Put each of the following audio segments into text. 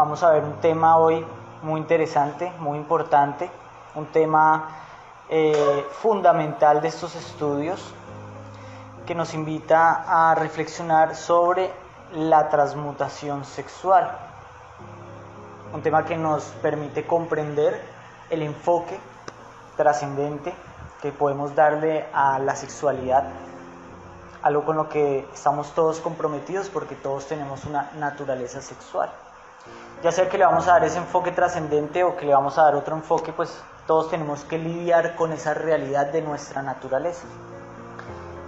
Vamos a ver un tema hoy muy interesante, muy importante, un tema fundamental de estos estudios que nos invita a reflexionar sobre la transmutación sexual. Un tema que nos permite comprender el enfoque trascendente que podemos darle a la sexualidad, algo con lo que estamos todos comprometidos porque todos tenemos una naturaleza sexual. Ya sea que le vamos a dar ese enfoque trascendente o que le vamos a dar otro enfoque, pues todos tenemos que lidiar con esa realidad de nuestra naturaleza.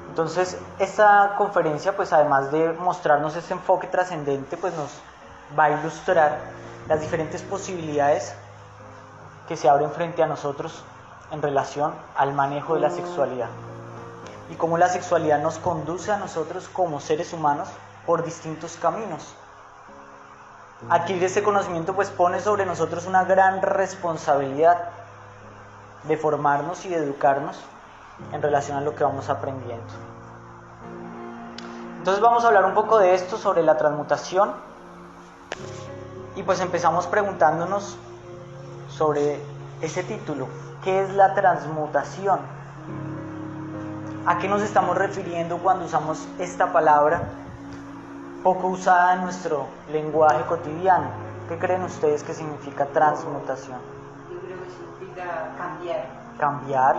Entonces, esta conferencia, pues además de mostrarnos ese enfoque trascendente, pues nos va a ilustrar las diferentes posibilidades que se abren frente a nosotros en relación al manejo de la sexualidad y cómo la sexualidad nos conduce a nosotros como seres humanos por distintos caminos. Adquirir este conocimiento pues pone sobre nosotros una gran responsabilidad de formarnos y de educarnos en relación a lo que vamos aprendiendo. Entonces vamos a hablar un poco de esto, sobre la transmutación, y pues empezamos preguntándonos sobre ese título: ¿qué es la transmutación? ¿A qué nos estamos refiriendo cuando usamos esta palabra poco usada en nuestro lenguaje cotidiano? ¿Qué creen ustedes que significa transmutación? Yo creo que significa cambiar. Cambiar.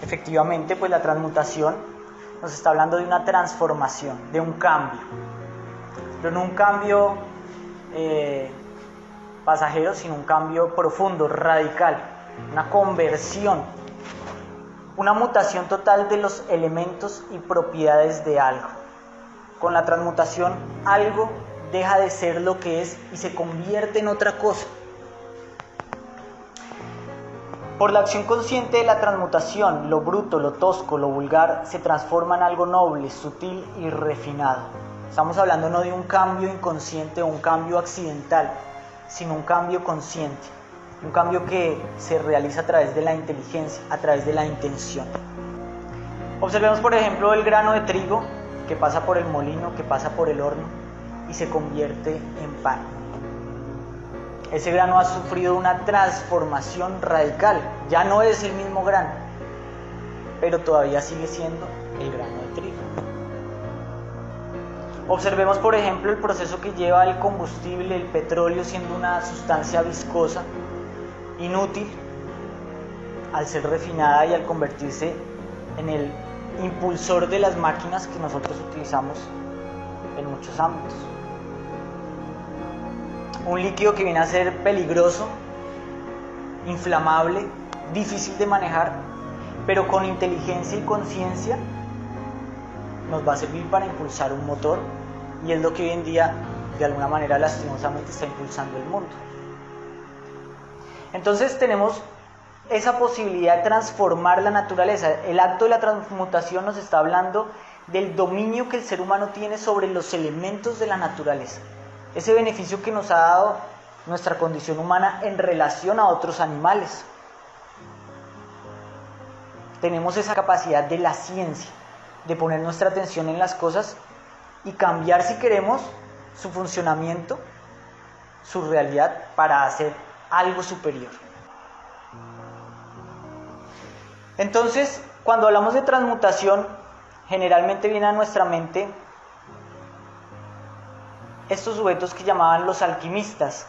Efectivamente, pues la transmutación nos está hablando de una transformación, de un cambio. Pero no un cambio pasajero, sino un cambio profundo, radical, una conversión, una mutación total de los elementos y propiedades de algo. Con la transmutación, algo deja de ser lo que es y se convierte en otra cosa. Por la acción consciente de la transmutación, lo bruto, lo tosco, lo vulgar se transforma en algo noble, sutil y refinado. Estamos hablando no de un cambio inconsciente o un cambio accidental, sino un cambio consciente, un cambio que se realiza a través de la inteligencia, a través de la intención. Observemos, por ejemplo, el grano de trigo que pasa por el molino, que pasa por el horno y se convierte en pan. Ese grano ha sufrido una transformación radical, ya no es el mismo grano, pero todavía sigue siendo el grano de trigo. Observemos, por ejemplo, el proceso que lleva el combustible, el petróleo, siendo una sustancia viscosa, inútil, al ser refinada y al convertirse en el impulsor de las máquinas que nosotros utilizamos en muchos ámbitos. Un líquido que viene a ser peligroso, inflamable, difícil de manejar, pero con inteligencia y conciencia nos va a servir para impulsar un motor, y es lo que hoy en día, de alguna manera, lastimosamente está impulsando el mundo. Entonces tenemos esa posibilidad de transformar la naturaleza. El acto de la transmutación nos está hablando del dominio que el ser humano tiene sobre los elementos de la naturaleza. Ese beneficio que nos ha dado nuestra condición humana en relación a otros animales. Tenemos esa capacidad de la ciencia, de poner nuestra atención en las cosas y cambiar, si queremos, su funcionamiento, su realidad, para hacer algo superior. Entonces, cuando hablamos de transmutación, generalmente viene a nuestra mente estos sujetos que llamaban los alquimistas,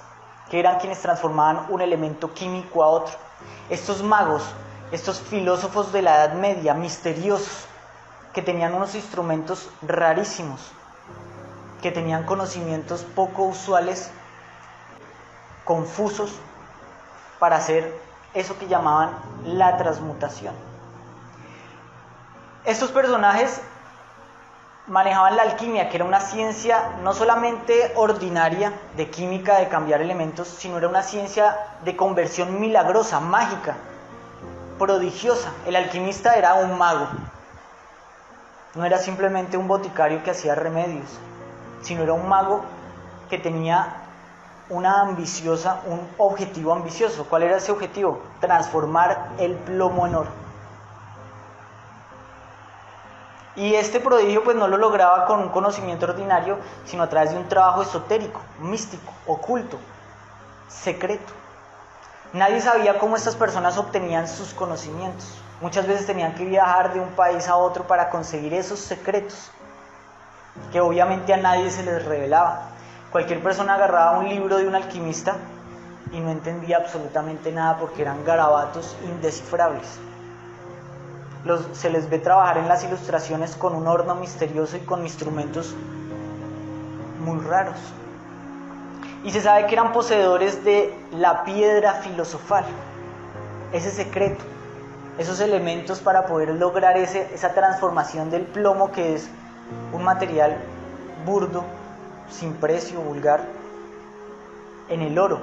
que eran quienes transformaban un elemento químico a otro. Estos magos, estos filósofos de la Edad Media, misteriosos, que tenían unos instrumentos rarísimos, que tenían conocimientos poco usuales, confusos, para hacer eso que llamaban la transmutación. Estos personajes manejaban la alquimia, que era una ciencia no solamente ordinaria de química, de cambiar elementos, sino era una ciencia de conversión milagrosa, mágica, prodigiosa. El alquimista era un mago, no era simplemente un boticario que hacía remedios, sino era un mago que tenía un objetivo ambicioso. ¿Cuál era ese objetivo? Transformar el plomo en oro. Y este prodigio pues no lo lograba con un conocimiento ordinario, sino a través de un trabajo esotérico, místico, oculto, secreto. Nadie sabía cómo estas personas obtenían sus conocimientos. Muchas veces tenían que viajar de un país a otro para conseguir esos secretos, que obviamente a nadie se les revelaba. Cualquier persona agarraba un libro de un alquimista y no entendía absolutamente nada porque eran garabatos indescifrables. Se les ve trabajar en las ilustraciones con un horno misterioso y con instrumentos muy raros. Y se sabe que eran poseedores de la piedra filosofal, ese secreto, esos elementos para poder lograr esa transformación del plomo, que es un material burdo, sin precio, vulgar, en el oro,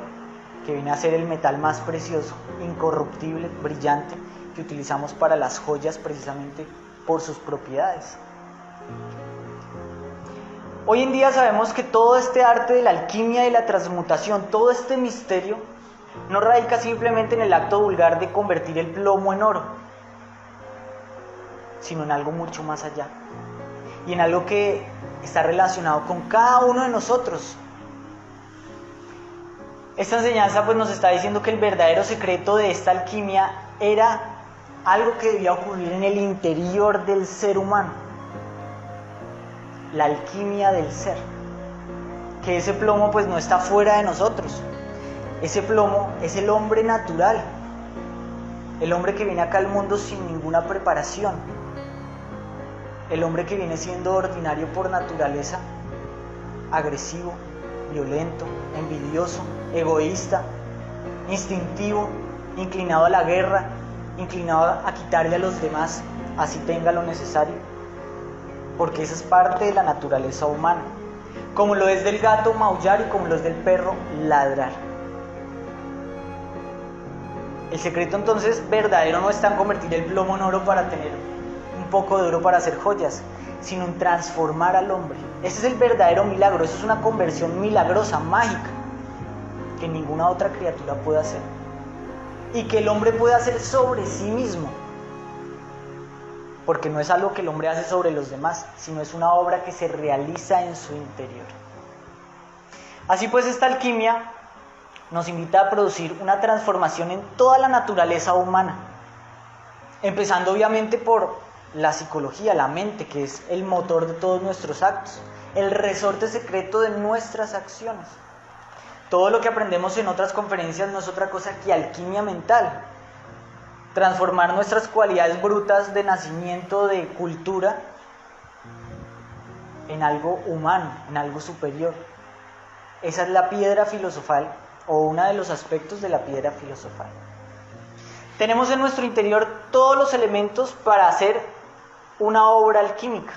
que viene a ser el metal más precioso, incorruptible, brillante, que utilizamos para las joyas precisamente por sus propiedades. Hoy en día sabemos que todo este arte de la alquimia y la transmutación, todo este misterio, no radica simplemente en el acto vulgar de convertir el plomo en oro, sino en algo mucho más allá, y en algo que está relacionado con cada uno de nosotros. Esta enseñanza pues nos está diciendo que el verdadero secreto de esta alquimia era algo que debía ocurrir en el interior del ser humano, la alquimia del ser, que ese plomo pues no está fuera de nosotros. Ese plomo es el hombre natural, el hombre que viene acá al mundo sin ninguna preparación, el hombre que viene siendo ordinario por naturaleza, agresivo, violento, envidioso, egoísta, instintivo, inclinado a la guerra, inclinado a quitarle a los demás, así tenga lo necesario, porque esa es parte de la naturaleza humana, como lo es del gato maullar y como lo es del perro ladrar. El secreto entonces verdadero no está en convertir el plomo en oro para tener un poco de oro para hacer joyas, sino en transformar al hombre. Ese es el verdadero milagro, eso es una conversión milagrosa, mágica, que ninguna otra criatura puede hacer, y que el hombre puede hacer sobre sí mismo, porque no es algo que el hombre hace sobre los demás, sino es una obra que se realiza en su interior. Así pues, esta alquimia nos invita a producir una transformación en toda la naturaleza humana, empezando obviamente por la psicología, la mente, que es el motor de todos nuestros actos, el resorte secreto de nuestras acciones. Todo lo que aprendemos en otras conferencias no es otra cosa que alquimia mental. Transformar nuestras cualidades brutas de nacimiento, de cultura, en algo humano, en algo superior. Esa es la piedra filosofal, o uno de los aspectos de la piedra filosofal. Tenemos en nuestro interior todos los elementos para hacer una obra alquímica,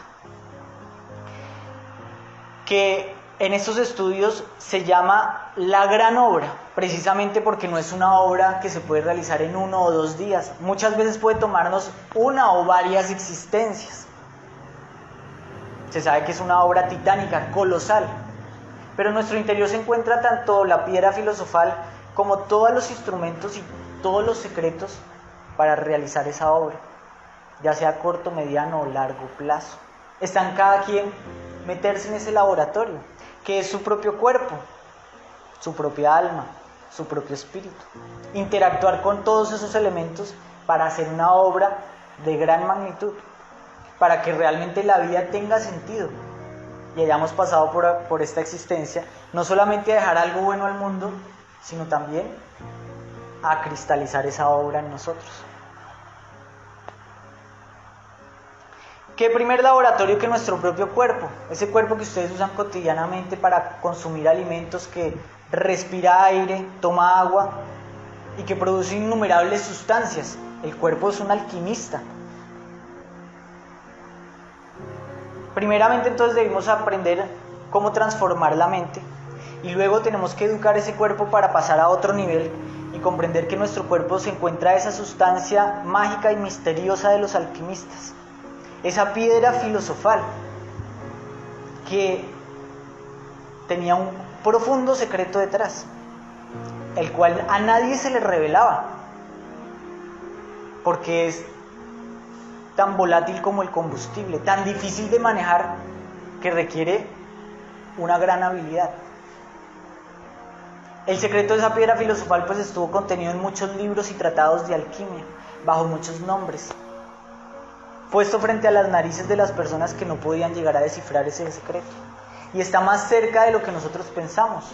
que en estos estudios se llama la gran obra, precisamente porque no es una obra que se puede realizar en 1 o 2 días. Muchas veces puede tomarnos una o varias existencias. Se sabe que es una obra titánica, colosal, pero en nuestro interior se encuentra tanto la piedra filosofal como todos los instrumentos y todos los secretos para realizar esa obra, ya sea a corto, mediano o largo plazo. Está en cada quien meterse en ese laboratorio, que es su propio cuerpo, su propia alma, su propio espíritu. Interactuar con todos esos elementos para hacer una obra de gran magnitud, para que realmente la vida tenga sentido y hayamos pasado por esta existencia, no solamente a dejar algo bueno al mundo, sino también a cristalizar esa obra en nosotros. ¿Qué primer laboratorio que nuestro propio cuerpo? Ese cuerpo que ustedes usan cotidianamente para consumir alimentos, que respira aire, toma agua y que produce innumerables sustancias. El cuerpo es un alquimista. Primeramente entonces debemos aprender cómo transformar la mente, y luego tenemos que educar ese cuerpo para pasar a otro nivel y comprender que en nuestro cuerpo se encuentra esa sustancia mágica y misteriosa de los alquimistas, esa piedra filosofal que tenía un profundo secreto detrás, el cual a nadie se le revelaba, porque es tan volátil como el combustible, tan difícil de manejar que requiere una gran habilidad. El secreto de esa piedra filosofal pues estuvo contenido en muchos libros y tratados de alquimia, bajo muchos nombres, puesto frente a las narices de las personas que no podían llegar a descifrar ese secreto. Y está más cerca de lo que nosotros pensamos.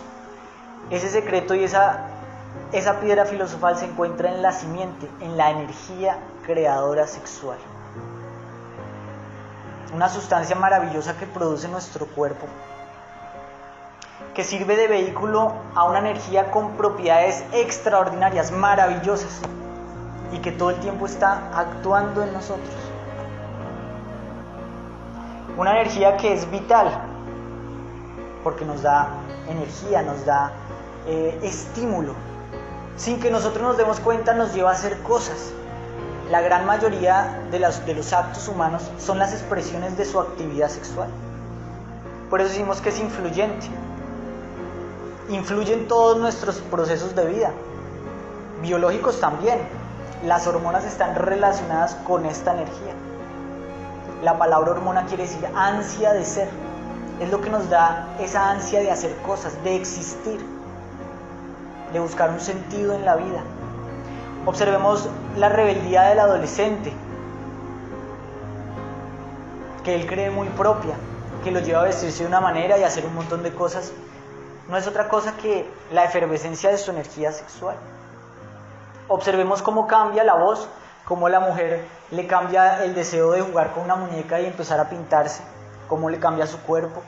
Ese secreto y esa piedra filosofal se encuentra en la simiente, en la energía creadora sexual. Una sustancia maravillosa que produce nuestro cuerpo, que sirve de vehículo a una energía con propiedades extraordinarias, maravillosas, y que todo el tiempo está actuando en nosotros. Una energía que es vital, porque nos da energía, nos da estímulo. Sin que nosotros nos demos cuenta, nos lleva a hacer cosas. La gran mayoría de los actos humanos son las expresiones de su actividad sexual. Por eso decimos que es influyente. Influye en todos nuestros procesos de vida, biológicos también. Las hormonas están relacionadas con esta energía. La palabra hormona quiere decir ansia de ser. Es lo que nos da esa ansia de hacer cosas, de existir, de buscar un sentido en la vida. Observemos la rebeldía del adolescente, que él cree muy propia, que lo lleva a vestirse de una manera y a hacer un montón de cosas. No es otra cosa que la efervescencia de su energía sexual. Observemos cómo cambia la voz, cómo la mujer le cambia el deseo de jugar con una muñeca y empezar a pintarse, cómo le cambia su cuerpo,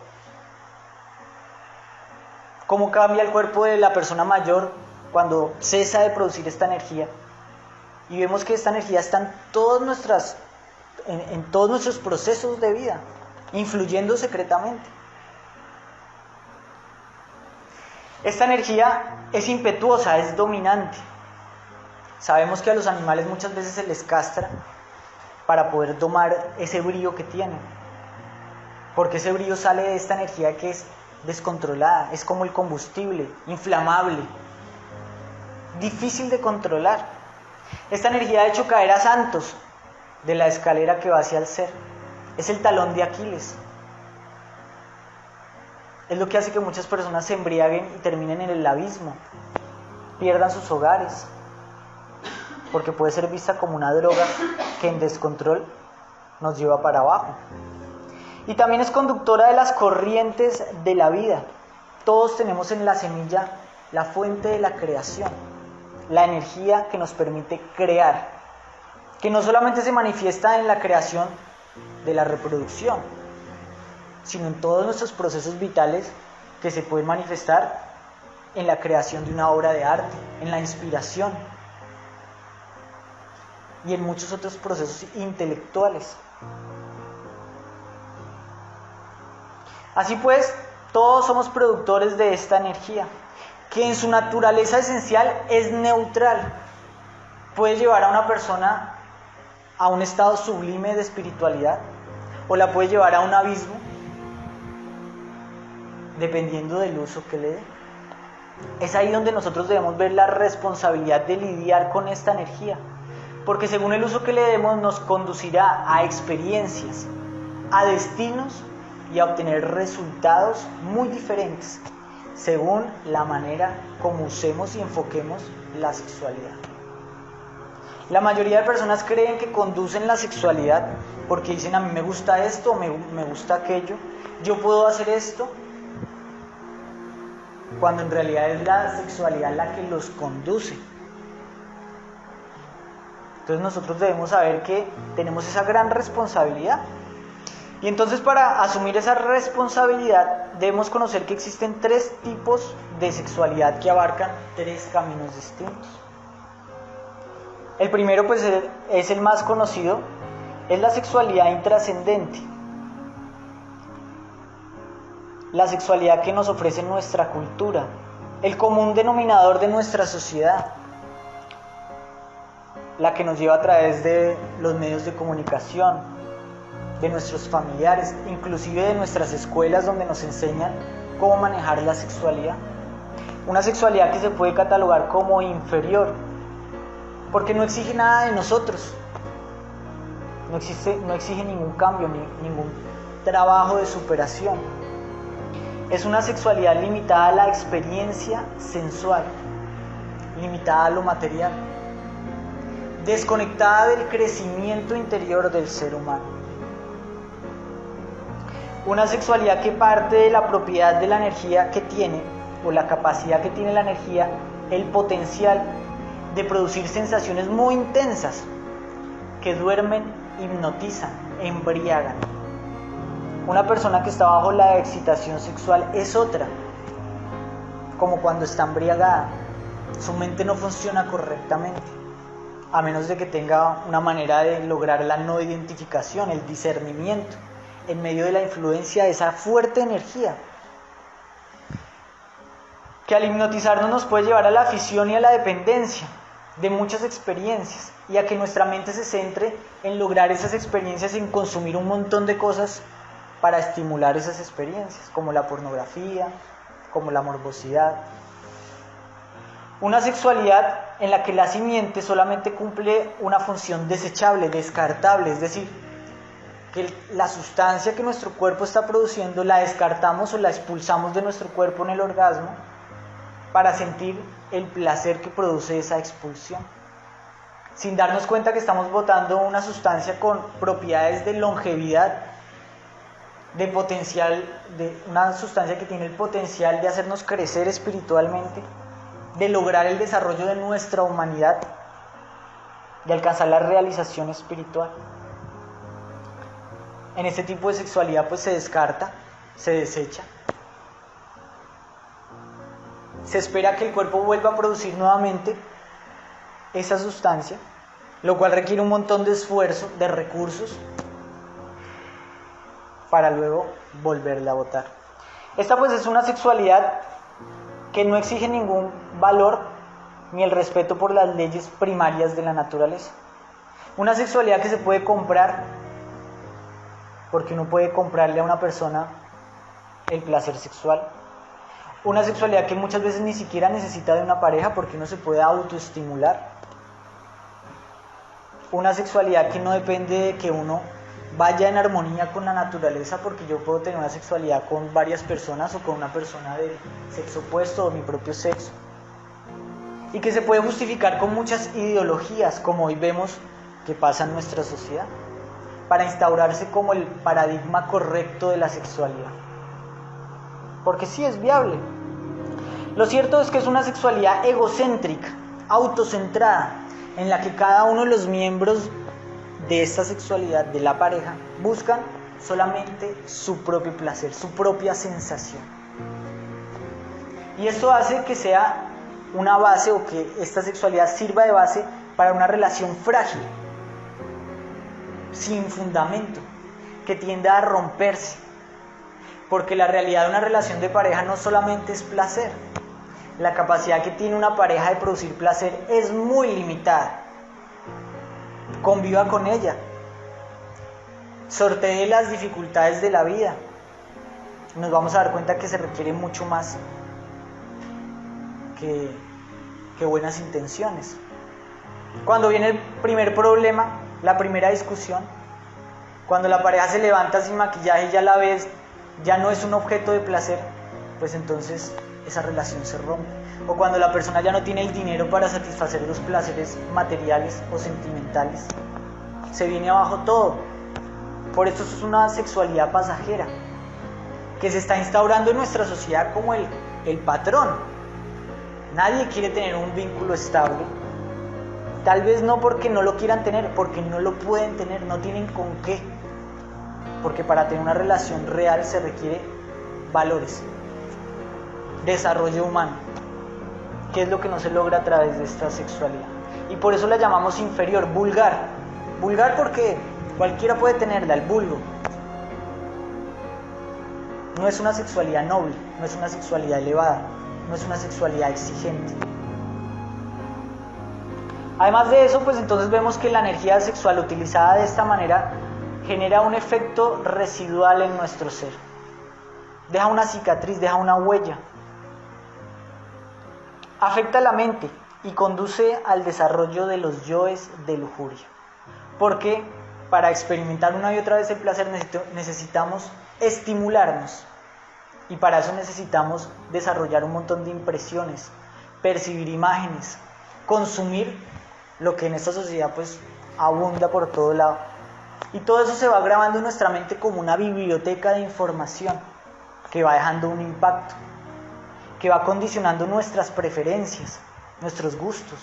cómo cambia el cuerpo de la persona mayor cuando cesa de producir esta energía. Y vemos que esta energía está en todos nuestros procesos de vida, influyendo secretamente. Esta energía es impetuosa, es dominante. Sabemos que a los animales muchas veces se les castra para poder domar ese brillo que tienen, porque ese brillo sale de esta energía que es descontrolada, es como el combustible, inflamable, difícil de controlar. Esta energía ha hecho caer a santos de la escalera que va hacia el ser. Es el talón de Aquiles. Es lo que hace que muchas personas se embriaguen y terminen en el abismo, pierdan sus hogares, porque puede ser vista como una droga que en descontrol nos lleva para abajo. Y también es conductora de las corrientes de la vida. Todos tenemos en la semilla la fuente de la creación, la energía que nos permite crear, que no solamente se manifiesta en la creación de la reproducción, sino en todos nuestros procesos vitales que se pueden manifestar en la creación de una obra de arte, en la inspiración y en muchos otros procesos intelectuales. Así pues, todos somos productores de esta energía, que en su naturaleza esencial es neutral. Puede llevar a una persona a un estado sublime de espiritualidad, o la puede llevar a un abismo, dependiendo del uso que le dé. Es ahí donde nosotros debemos ver la responsabilidad de lidiar con esta energía, porque según el uso que le demos nos conducirá a experiencias, a destinos y a obtener resultados muy diferentes, según la manera como usemos y enfoquemos la sexualidad. La mayoría de personas creen que conducen la sexualidad porque dicen: a mí me gusta esto, me gusta aquello, yo puedo hacer esto, cuando en realidad es la sexualidad la que los conduce. Entonces nosotros debemos saber que tenemos esa gran responsabilidad. Y entonces, para asumir esa responsabilidad debemos conocer que existen 3 tipos de sexualidad que abarcan 3 caminos distintos. El primero, pues, es el más conocido, es la sexualidad intrascendente. La sexualidad que nos ofrece nuestra cultura, el común denominador de nuestra sociedad, la que nos lleva a través de los medios de comunicación, de nuestros familiares, inclusive de nuestras escuelas, donde nos enseñan cómo manejar la sexualidad. Una sexualidad que se puede catalogar como inferior, porque no exige nada de nosotros, no exige ningún cambio, ningún trabajo de superación. Es una sexualidad limitada a la experiencia sensual, limitada a lo material, desconectada del crecimiento interior del ser humano. Una sexualidad que parte de la propiedad de la energía que tiene, o la capacidad que tiene la energía, el potencial de producir sensaciones muy intensas que duermen, hipnotizan, embriagan. Una persona que está bajo la excitación sexual es otra, como cuando está embriagada. Su mente no funciona correctamente, a menos de que tenga una manera de lograr la no identificación, el discernimiento, en medio de la influencia de esa fuerte energía, que al hipnotizarnos nos puede llevar a la afición y a la dependencia de muchas experiencias, y a que nuestra mente se centre en lograr esas experiencias, en consumir un montón de cosas para estimular esas experiencias, como la pornografía, como la morbosidad. Una sexualidad en la que la simiente solamente cumple una función desechable, descartable, es decir, que la sustancia que nuestro cuerpo está produciendo la descartamos o la expulsamos de nuestro cuerpo en el orgasmo para sentir el placer que produce esa expulsión, sin darnos cuenta que estamos botando una sustancia con propiedades de longevidad, de potencial, de una sustancia que tiene el potencial de hacernos crecer espiritualmente, de lograr el desarrollo de nuestra humanidad, de alcanzar la realización espiritual. En este tipo de sexualidad pues se descarta, se desecha. Se espera que el cuerpo vuelva a producir nuevamente esa sustancia, lo cual requiere un montón de esfuerzo, de recursos, para luego volverla a botar. Esta pues es una sexualidad que no exige ningún valor ni el respeto por las leyes primarias de la naturaleza. Una sexualidad que se puede comprar, porque uno puede comprarle a una persona el placer sexual. Una sexualidad que muchas veces ni siquiera necesita de una pareja, porque uno se puede autoestimular. Una sexualidad que no depende de que uno vaya en armonía con la naturaleza, porque yo puedo tener una sexualidad con varias personas o con una persona del sexo opuesto o mi propio sexo, y que se puede justificar con muchas ideologías, como hoy vemos que pasa en nuestra sociedad, para instaurarse como el paradigma correcto de la sexualidad, porque sí es viable. Lo cierto es que es una sexualidad egocéntrica, autocentrada, en la que cada uno de los miembros de esta sexualidad, de la pareja, buscan solamente su propio placer, su propia sensación. Y esto hace que sea una base, o que esta sexualidad sirva de base para una relación frágil, sin fundamento, que tiende a romperse, porque la realidad de una relación de pareja no solamente es placer. La capacidad que tiene una pareja de producir placer es muy limitada. Conviva con ella, sortee las dificultades de la vida, nos vamos a dar cuenta que se requiere mucho más que buenas intenciones. Cuando viene el primer problema, la primera discusión, cuando la pareja se levanta sin maquillaje y ya la ves, ya no es un objeto de placer, pues entonces esa relación se rompe. O cuando la persona ya no tiene el dinero para satisfacer los placeres materiales o sentimentales, se viene abajo todo. Por eso es una sexualidad pasajera, que se está instaurando en nuestra sociedad como el patrón. Nadie quiere tener un vínculo estable, tal vez no porque no lo quieran tener, porque no lo pueden tener, no tienen con qué, porque para tener una relación real se requiere valores, desarrollo humano, que es lo que no se logra a través de esta sexualidad. Y por eso la llamamos inferior, vulgar. Vulgar porque cualquiera puede tenerla, el vulgo. No es una sexualidad noble, no es una sexualidad elevada, no es una sexualidad exigente. Además de eso, pues entonces vemos que la energía sexual utilizada de esta manera genera un efecto residual en nuestro ser. Deja una cicatriz, deja una huella. Afecta la mente y conduce al desarrollo de los yoes de lujuria. Porque para experimentar una y otra vez el placer necesitamos estimularnos. Y para eso necesitamos desarrollar un montón de impresiones, percibir imágenes, consumir lo que en esta sociedad pues abunda por todo lado. Y todo eso se va grabando en nuestra mente como una biblioteca de información que va dejando un impacto, que va condicionando nuestras preferencias, nuestros gustos,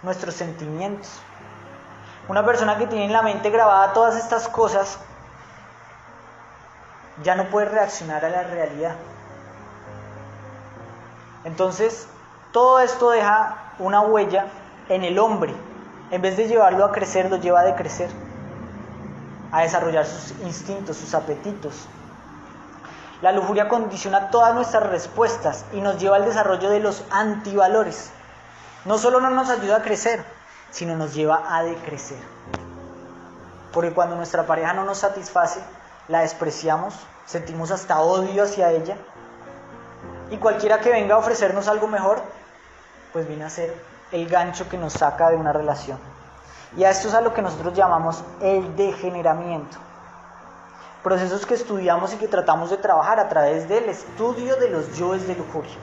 nuestros sentimientos. Una persona que tiene en la mente grabada todas estas cosas ya no puede reaccionar a la realidad. Entonces, todo esto deja una huella en el hombre. En vez de llevarlo a crecer, lo lleva a decrecer, a desarrollar sus instintos, sus apetitos. La lujuria condiciona todas nuestras respuestas y nos lleva al desarrollo de los antivalores. No solo no nos ayuda a crecer, sino nos lleva a decrecer. Porque cuando nuestra pareja no nos satisface, la despreciamos, sentimos hasta odio hacia ella, y cualquiera que venga a ofrecernos algo mejor, pues viene a ser el gancho que nos saca de una relación. Y a esto es a lo que nosotros llamamos el degeneramiento. Procesos que estudiamos y que tratamos de trabajar a través del estudio de los yoes de lujuria.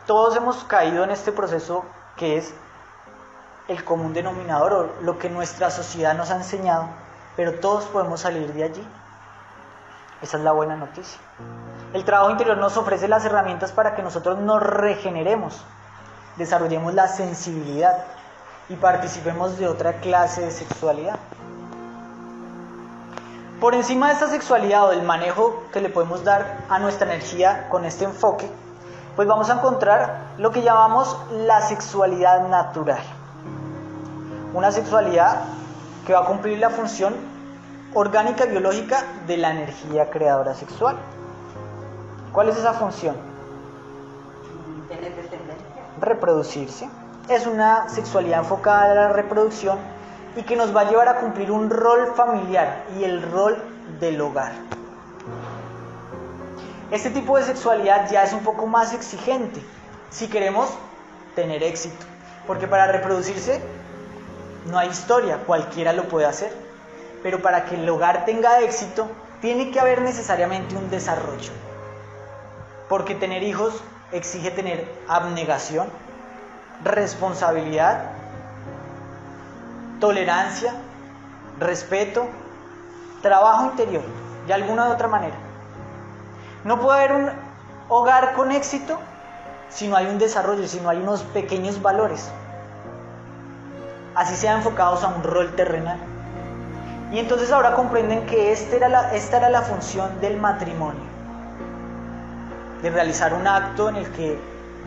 Todos hemos caído en este proceso que es el común denominador o lo que nuestra sociedad nos ha enseñado, pero todos podemos salir de allí. Esa es la buena noticia. El trabajo interior nos ofrece las herramientas para que nosotros nos regeneremos, desarrollemos la sensibilidad y participemos de otra clase de sexualidad. Por encima de esta sexualidad o del manejo que le podemos dar a nuestra energía con este enfoque, pues vamos a encontrar lo que llamamos la sexualidad natural. Una sexualidad que va a cumplir la función orgánica y biológica de la energía creadora sexual. ¿Cuál es esa función? Tener descendencia. Reproducirse. Es una sexualidad enfocada a la reproducción y que nos va a llevar a cumplir un rol familiar y el rol del hogar. Este tipo de sexualidad ya es un poco más exigente si queremos tener éxito, porque para reproducirse no hay historia, cualquiera lo puede hacer, pero para que el hogar tenga éxito tiene que haber necesariamente un desarrollo, porque tener hijos exige tener abnegación, responsabilidad, tolerancia, respeto, trabajo interior, de alguna u otra manera. No puede haber un hogar con éxito si no hay un desarrollo, si no hay unos pequeños valores, así sean enfocados a un rol terrenal. Y entonces ahora comprenden que esta era la función del matrimonio, de realizar un acto en el que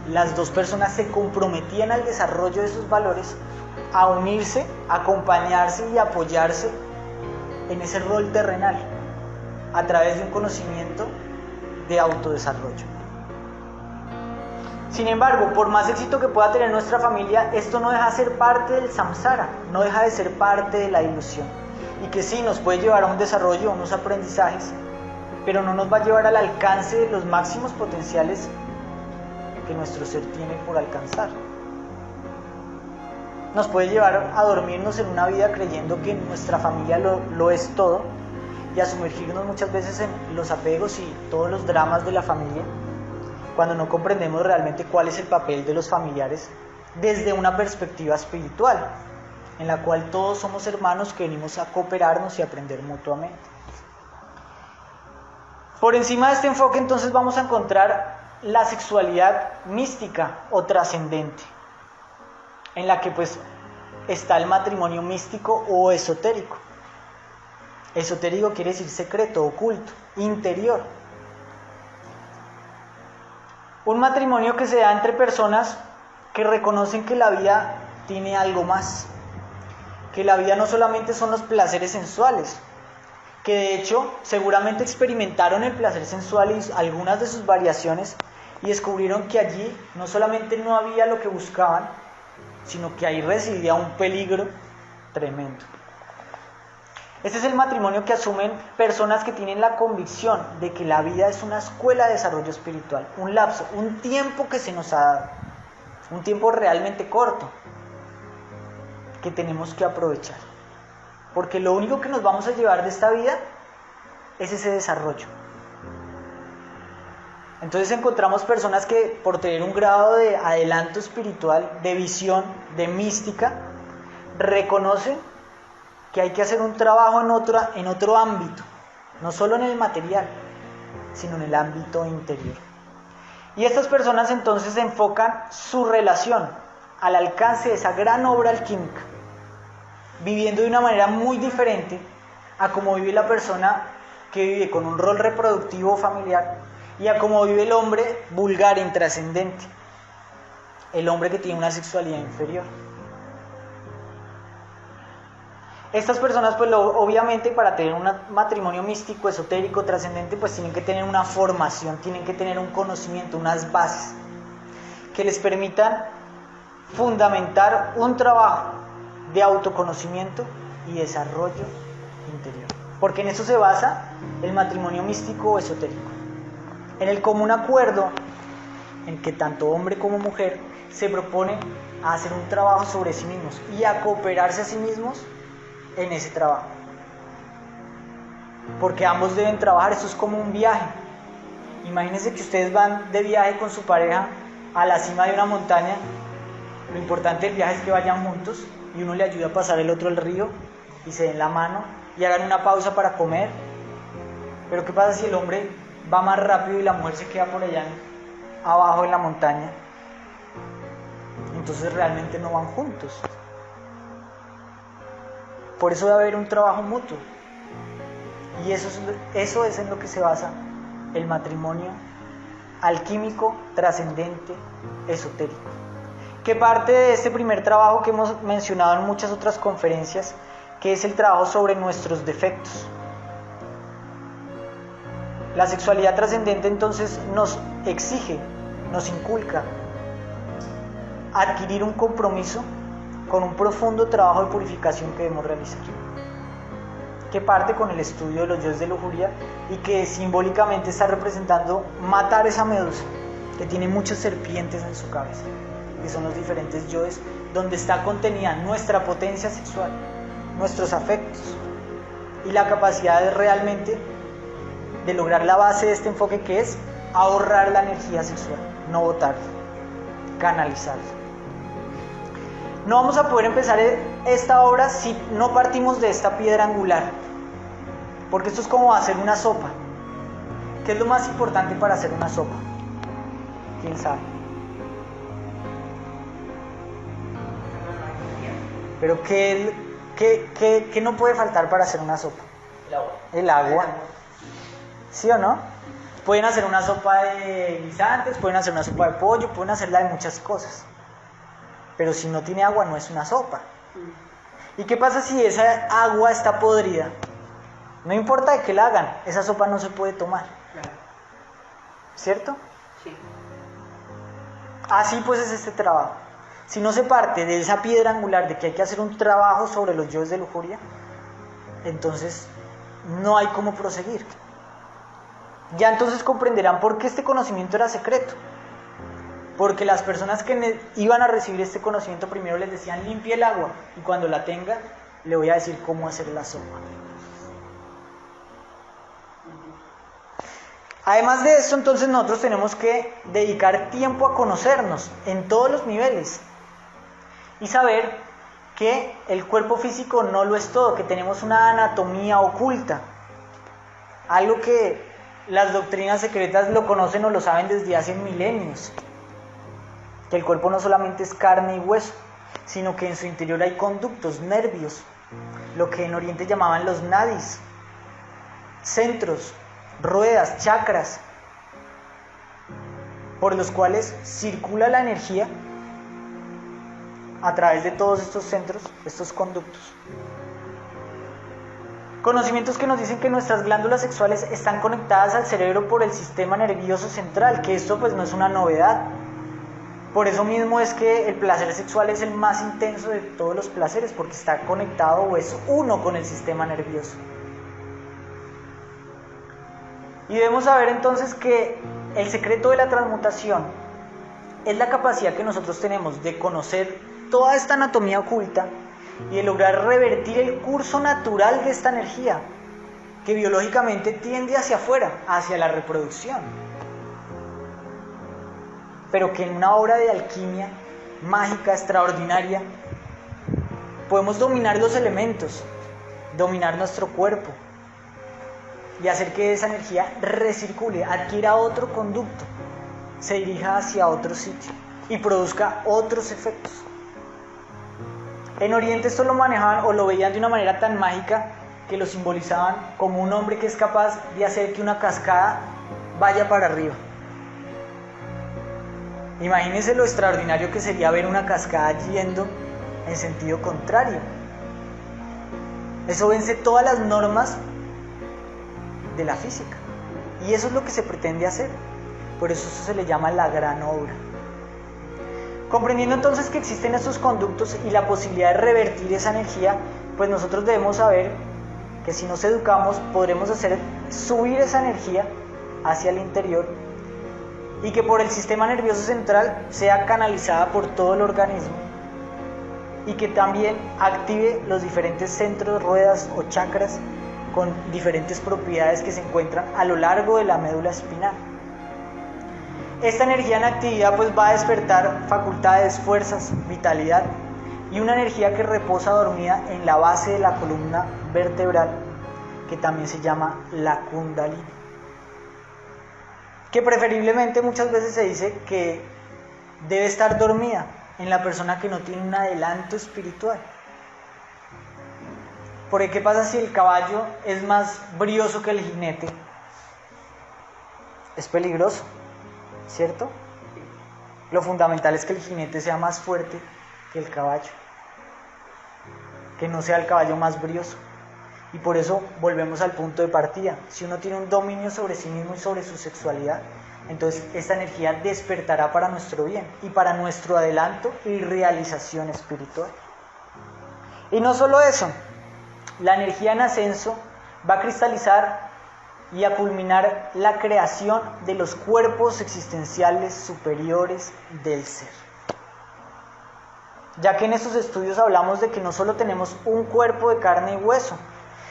las dos personas se comprometían al desarrollo de esos valores, a unirse, acompañarse y apoyarse en ese rol terrenal a través de un conocimiento de autodesarrollo. Sin embargo, por más éxito que pueda tener nuestra familia, esto no deja de ser parte del samsara, no deja de ser parte de la ilusión, y que sí nos puede llevar a un desarrollo, a unos aprendizajes, pero no nos va a llevar al alcance de los máximos potenciales que nuestro ser tiene por alcanzar. Nos puede llevar a dormirnos en una vida creyendo que nuestra familia lo es todo, y a sumergirnos muchas veces en los apegos y todos los dramas de la familia, cuando no comprendemos realmente cuál es el papel de los familiares desde una perspectiva espiritual, en la cual todos somos hermanos que venimos a cooperarnos y aprender mutuamente. Por encima de este enfoque entonces vamos a encontrar la sexualidad mística o trascendente, en la que pues está el matrimonio místico o esotérico. Esotérico quiere decir secreto, oculto, interior. Un matrimonio que se da entre personas que reconocen que la vida tiene algo más, que la vida no solamente son los placeres sensuales, que de hecho seguramente experimentaron el placer sensual y algunas de sus variaciones y descubrieron que allí no solamente no había lo que buscaban, sino que ahí residía un peligro tremendo. Este es el matrimonio que asumen personas que tienen la convicción de que la vida es una escuela de desarrollo espiritual, un lapso, un tiempo que se nos ha dado, un tiempo realmente corto, que tenemos que aprovechar. porque lo único que nos vamos a llevar de esta vida es ese desarrollo. Entonces encontramos personas que por tener un grado de adelanto espiritual, de visión, de mística, reconocen que hay que hacer un trabajo en otro ámbito, no solo en el material, sino en el ámbito interior. Y estas personas entonces enfocan su relación al alcance de esa gran obra alquímica, viviendo de una manera muy diferente a como vive la persona que vive con un rol reproductivo familiar y a como vive el hombre vulgar e intrascendente, el hombre que tiene una sexualidad inferior. Estas personas, pues obviamente para tener un matrimonio místico, esotérico, trascendente, pues tienen que tener una formación, tienen que tener un conocimiento, unas bases que les permitan fundamentar un trabajo de autoconocimiento y desarrollo interior. Porque en eso se basa el matrimonio místico o esotérico. En el común acuerdo en que tanto hombre como mujer se proponen a hacer un trabajo sobre sí mismos y a cooperarse a sí mismos en ese trabajo. Porque ambos deben trabajar, esto es como un viaje. Imagínense que ustedes van de viaje con su pareja a la cima de una montaña. Lo importante del viaje es que vayan juntos y uno le ayuda a pasar el otro el río y se den la mano y hagan una pausa para comer. Pero ¿qué pasa si el hombre va más rápido y la mujer se queda por allá abajo en la montaña? Entonces realmente no van juntos. Por eso debe haber un trabajo mutuo. Y eso es en lo que se basa el matrimonio alquímico, trascendente, esotérico. Que parte de este primer trabajo que hemos mencionado en muchas otras conferencias, que es el trabajo sobre nuestros defectos. La sexualidad trascendente entonces nos exige, nos inculca adquirir un compromiso con un profundo trabajo de purificación que debemos realizar, que parte con el estudio de los yoes de lujuria y que simbólicamente está representando matar esa medusa que tiene muchas serpientes en su cabeza, que son los diferentes yoes, donde está contenida nuestra potencia sexual, nuestros afectos y la capacidad de realmente de lograr la base de este enfoque, que es ahorrar la energía sexual, no botarla, canalizarla. No vamos a poder empezar esta obra si no partimos de esta piedra angular, porque esto es como hacer una sopa. ¿Qué es lo más importante para hacer una sopa? ¿Quién sabe? Pero ¿qué no puede faltar para hacer una sopa? El agua. El agua. ¿Sí o no? Pueden hacer una sopa de guisantes, pueden hacer una sopa de pollo, pueden hacerla de muchas cosas. Pero si no tiene agua no es una sopa. ¿Y qué pasa si esa agua está podrida? No importa de qué la hagan, esa sopa no se puede tomar. ¿Cierto? Sí. Así pues es este trabajo. Si no se parte de esa piedra angular de que hay que hacer un trabajo sobre los yoes de lujuria, entonces no hay cómo proseguir. Ya entonces comprenderán por qué este conocimiento era secreto. Porque las personas que iban a recibir este conocimiento primero les decían limpie el agua y cuando la tenga le voy a decir cómo hacer la sopa. Además de esto, entonces nosotros tenemos que dedicar tiempo a conocernos en todos los niveles y saber que el cuerpo físico no lo es todo, que tenemos una anatomía oculta, algo que las doctrinas secretas lo conocen o lo saben desde hace milenios. Que el cuerpo no solamente es carne y hueso, sino que en su interior hay conductos, nervios, lo que en Oriente llamaban los nadis, centros, ruedas, chakras, por los cuales circula la energía a través de todos estos centros, estos conductos. Conocimientos que nos dicen que nuestras glándulas sexuales están conectadas al cerebro por el sistema nervioso central, que esto pues no es una novedad. Por eso mismo es que el placer sexual es el más intenso de todos los placeres, porque está conectado o es uno con el sistema nervioso. Y debemos saber entonces que el secreto de la transmutación es la capacidad que nosotros tenemos de conocer toda esta anatomía oculta y de lograr revertir el curso natural de esta energía, que biológicamente tiende hacia afuera, hacia la reproducción, pero que en una obra de alquimia mágica, extraordinaria, podemos dominar los elementos, dominar nuestro cuerpo y hacer que esa energía recircule, adquiera otro conducto, se dirija hacia otro sitio y produzca otros efectos. En Oriente esto lo manejaban o lo veían de una manera tan mágica que lo simbolizaban como un hombre que es capaz de hacer que una cascada vaya para arriba. Imagínense lo extraordinario que sería ver una cascada yendo en sentido contrario. Eso vence todas las normas de la física. Y eso es lo que se pretende hacer. Por eso se le llama la gran obra. Comprendiendo entonces que existen estos conductos y la posibilidad de revertir esa energía, pues nosotros debemos saber que si nos educamos podremos hacer subir esa energía hacia el interior y que por el sistema nervioso central sea canalizada por todo el organismo y que también active los diferentes centros, ruedas o chakras con diferentes propiedades que se encuentran a lo largo de la médula espinal. Esta energía en actividad pues va a despertar facultades, fuerzas, vitalidad y una energía que reposa dormida en la base de la columna vertebral, que también se llama la Kundalini, que preferiblemente muchas veces se dice que debe estar dormida en la persona que no tiene un adelanto espiritual. Porque ¿qué pasa si el caballo es más brioso que el jinete? Es peligroso, ¿cierto? Lo fundamental es que el jinete sea más fuerte que el caballo, que no sea el caballo más brioso. Y por eso volvemos al punto de partida. Si uno tiene un dominio sobre sí mismo y sobre su sexualidad, entonces esta energía despertará para nuestro bien y para nuestro adelanto y realización espiritual. Y no solo eso, la energía en ascenso va a cristalizar y a culminar la creación de los cuerpos existenciales superiores del ser. Ya que en estos estudios hablamos de que no solo tenemos un cuerpo de carne y hueso,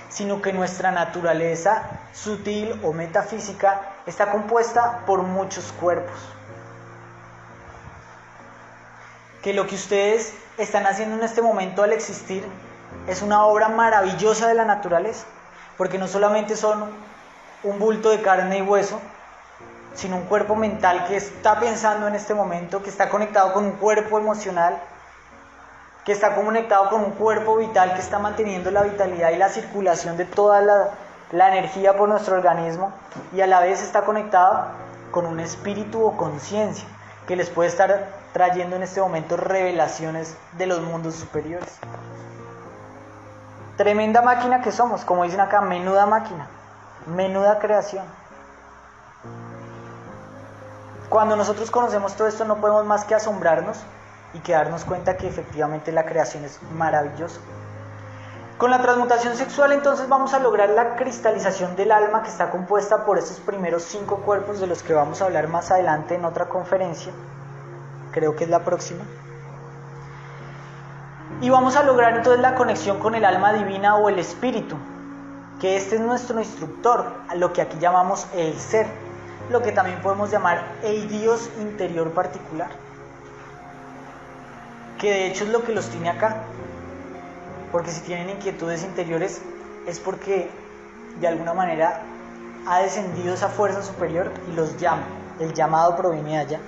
sino que nuestra naturaleza sutil o metafísica está compuesta por muchos cuerpos. Que lo que ustedes están haciendo en este momento al existir es una obra maravillosa de la naturaleza, porque no solamente son un bulto de carne y hueso, sino un cuerpo mental que está pensando en este momento, que está conectado con un cuerpo emocional, que está conectado con un cuerpo vital que está manteniendo la vitalidad y la circulación de toda la energía por nuestro organismo, y a la vez está conectado con un espíritu o conciencia que les puede estar trayendo en este momento revelaciones de los mundos superiores. Tremenda máquina que somos, como dicen acá, menuda máquina, menuda creación. Cuando nosotros conocemos todo esto no podemos más que asombrarnos y que darnos cuenta que efectivamente la creación es maravillosa. Con la transmutación sexual entonces vamos a lograr la cristalización del alma, que está compuesta por esos primeros 5 cuerpos de los que vamos a hablar más adelante en otra conferencia, creo que es la próxima. Y vamos a lograr entonces la conexión con el alma divina o el espíritu, que este es nuestro instructor, a lo que aquí llamamos el ser, lo que también podemos llamar el Dios interior particular, que de hecho es lo que los tiene acá, porque si tienen inquietudes interiores es porque de alguna manera ha descendido esa fuerza superior y los llama, el llamado proviene de allá.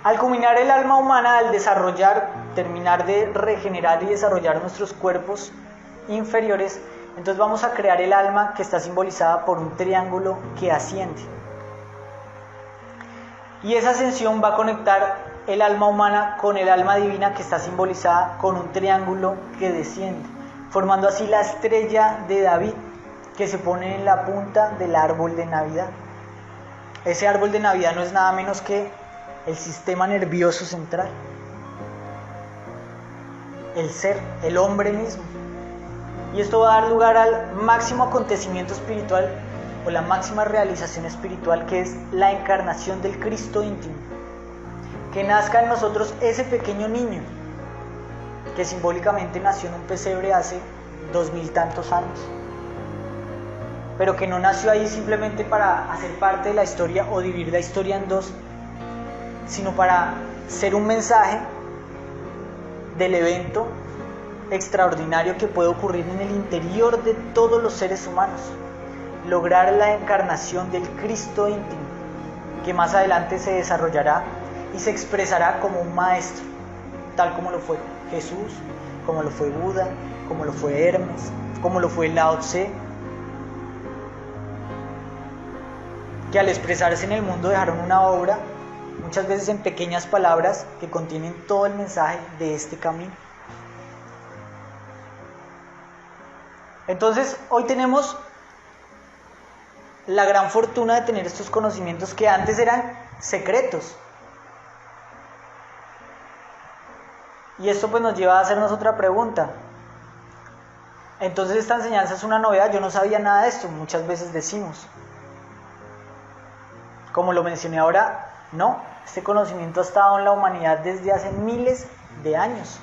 Al culminar el alma humana, al terminar de regenerar y desarrollar nuestros cuerpos inferiores, entonces vamos a crear el alma, que está simbolizada por un triángulo que asciende. Y esa ascensión va a conectar el alma humana con el alma divina, que está simbolizada con un triángulo que desciende, formando así la estrella de David, que se pone en la punta del árbol de Navidad. Ese árbol de Navidad no es nada menos que el sistema nervioso central, el ser, el hombre mismo. Y esto va a dar lugar al máximo acontecimiento espiritual o la máxima realización espiritual, que es la encarnación del Cristo íntimo. Que nazca en nosotros ese pequeño niño que simbólicamente nació en un pesebre hace 2000 tantos años, pero que no nació ahí simplemente para hacer parte de la historia o dividir la historia en dos, sino para ser un mensaje del evento extraordinario que puede ocurrir en el interior de todos los seres humanos, lograr la encarnación del Cristo íntimo, que más adelante se desarrollará y se expresará como un maestro, tal como lo fue Jesús, como lo fue Buda, como lo fue Hermes, como lo fue Lao Tse, que al expresarse en el mundo dejaron una obra, muchas veces en pequeñas palabras, que contienen todo el mensaje de este camino. Entonces, hoy tenemos la gran fortuna de tener estos conocimientos que antes eran secretos. Y esto pues nos lleva a hacernos otra pregunta. Entonces, esta enseñanza es una novedad, yo no sabía nada de esto, muchas veces decimos. Como lo mencioné ahora, no, este conocimiento ha estado en la humanidad desde hace miles de años.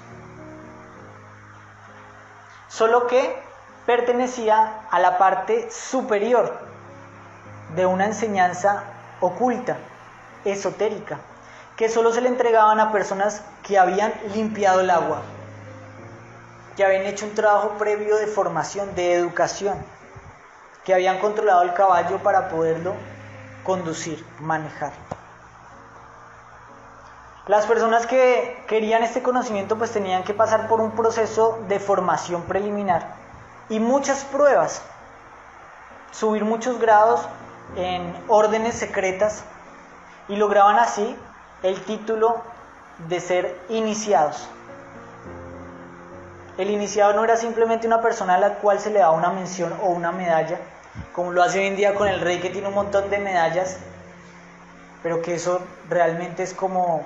Solo que pertenecía a la parte superior de una enseñanza oculta, esotérica, que solo se le entregaban a personas que habían limpiado el agua, que habían hecho un trabajo previo de formación, de educación, que habían controlado el caballo para poderlo conducir, manejar. Las personas que querían este conocimiento pues tenían que pasar por un proceso de formación preliminar y muchas pruebas, subir muchos grados en órdenes secretas y lograban así el título de ser iniciados. El iniciado no era simplemente una persona a la cual se le daba una mención o una medalla, como lo hace hoy en día con el rey que tiene un montón de medallas, pero que eso realmente es como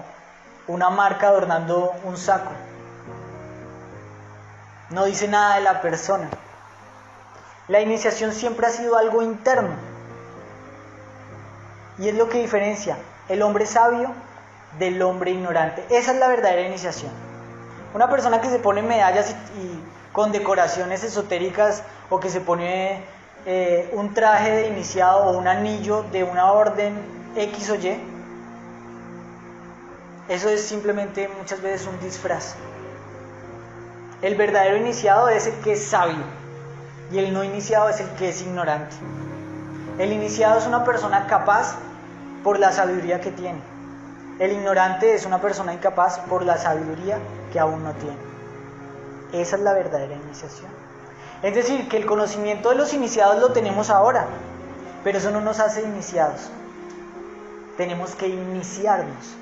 una marca adornando un saco. No dice nada de la persona. La iniciación siempre ha sido algo interno. Y es lo que diferencia el hombre sabio del hombre ignorante. Esa es la verdadera iniciación. Una persona que se pone medallas y con decoraciones esotéricas, o que se pone un traje de iniciado o un anillo de una orden X o Y, eso es simplemente muchas veces un disfraz. El verdadero iniciado es el que es sabio y el no iniciado es el que es ignorante. El iniciado es una persona capaz por la sabiduría que tiene. El ignorante es una persona incapaz por la sabiduría que aún no tiene. Esa es la verdadera iniciación. Es decir, que el conocimiento de los iniciados lo tenemos ahora, pero eso no nos hace iniciados. Tenemos que iniciarnos.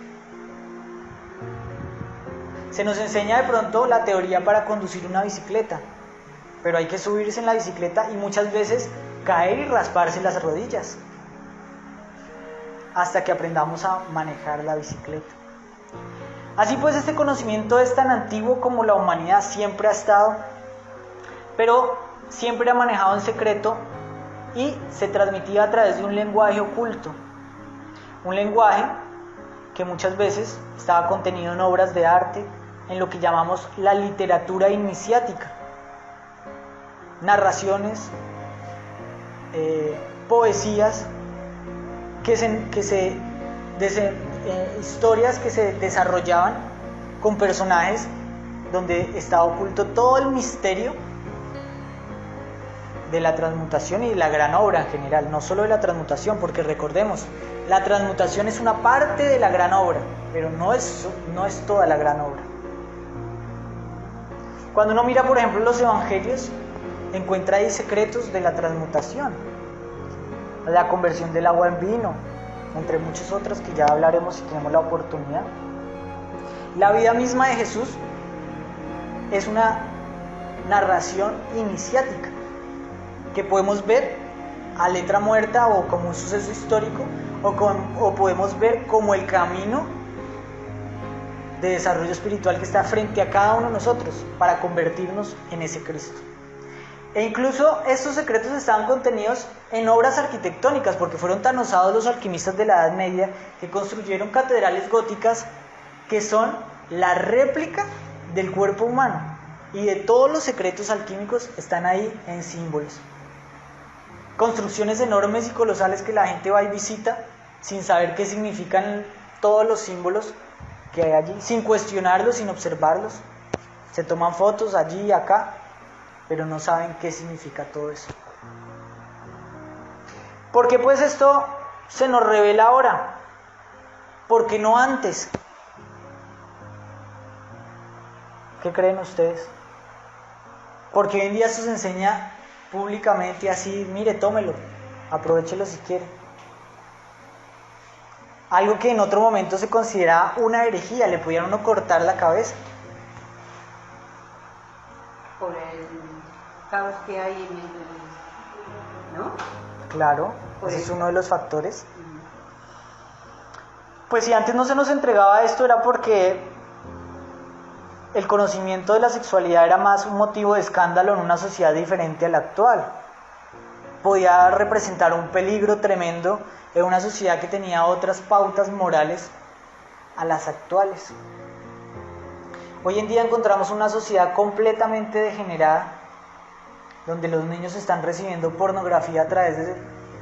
Se nos enseña de pronto la teoría para conducir una bicicleta, pero hay que subirse en la bicicleta y muchas veces caer y rasparse las rodillas hasta que aprendamos a manejar la bicicleta. Así pues, este conocimiento es tan antiguo como la humanidad siempre ha estado, pero siempre ha manejado en secreto y se transmitía a través de un lenguaje oculto, un lenguaje que muchas veces estaba contenido en obras de arte, en lo que llamamos la literatura iniciática, narraciones, poesías, historias que se desarrollaban con personajes donde estaba oculto todo el misterio de la transmutación y de la gran obra en general, no solo de la transmutación, porque recordemos, la transmutación es una parte de la gran obra, pero no es toda la gran obra. Cuando uno mira, por ejemplo, los evangelios, encuentra ahí secretos de la transmutación, la conversión del agua en vino, entre muchas otras que ya hablaremos si tenemos la oportunidad. La vida misma de Jesús es una narración iniciática que podemos ver a letra muerta o como un suceso histórico, o podemos ver como el camino de desarrollo espiritual que está frente a cada uno de nosotros para convertirnos en ese Cristo. E incluso estos secretos estaban contenidos en obras arquitectónicas, porque fueron tan osados los alquimistas de la Edad Media que construyeron catedrales góticas que son la réplica del cuerpo humano y de todos los secretos alquímicos están ahí en símbolos. Construcciones enormes y colosales que la gente va y visita sin saber qué significan todos los símbolos que hay allí, sin cuestionarlos, sin observarlos. Se toman fotos allí y acá, pero no saben qué significa todo eso. ¿Por qué pues esto se nos revela ahora? ¿Por qué no antes? ¿Qué creen ustedes? Porque hoy en día esto se enseña públicamente así, mire, tómelo, aprovéchelo si quiere. Algo que en otro momento se considera una herejía, le pudieran uno cortar la cabeza. Por el caos que hay en el... ¿no? Claro, ese es uno de los factores. Pues si antes no se nos entregaba esto era porque el conocimiento de la sexualidad era más un motivo de escándalo en una sociedad diferente a la actual. Podía representar un peligro tremendo en una sociedad que tenía otras pautas morales a las actuales. Hoy en día encontramos una sociedad completamente degenerada, donde los niños están recibiendo pornografía a través de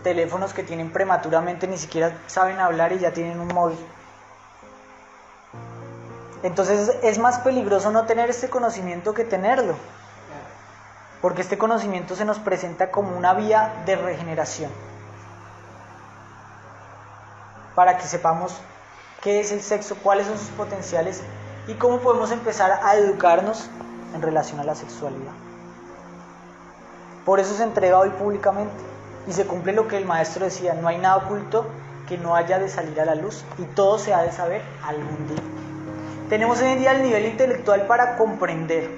teléfonos que tienen prematuramente, ni siquiera saben hablar y ya tienen un móvil. Entonces es más peligroso no tener este conocimiento que tenerlo, porque este conocimiento se nos presenta como una vía de regeneración, para que sepamos qué es el sexo, cuáles son sus potenciales y cómo podemos empezar a educarnos en relación a la sexualidad. Por eso se entrega hoy públicamente y se cumple lo que el maestro decía: no hay nada oculto que no haya de salir a la luz y todo se ha de saber algún día. Tenemos hoy en día el nivel intelectual para comprender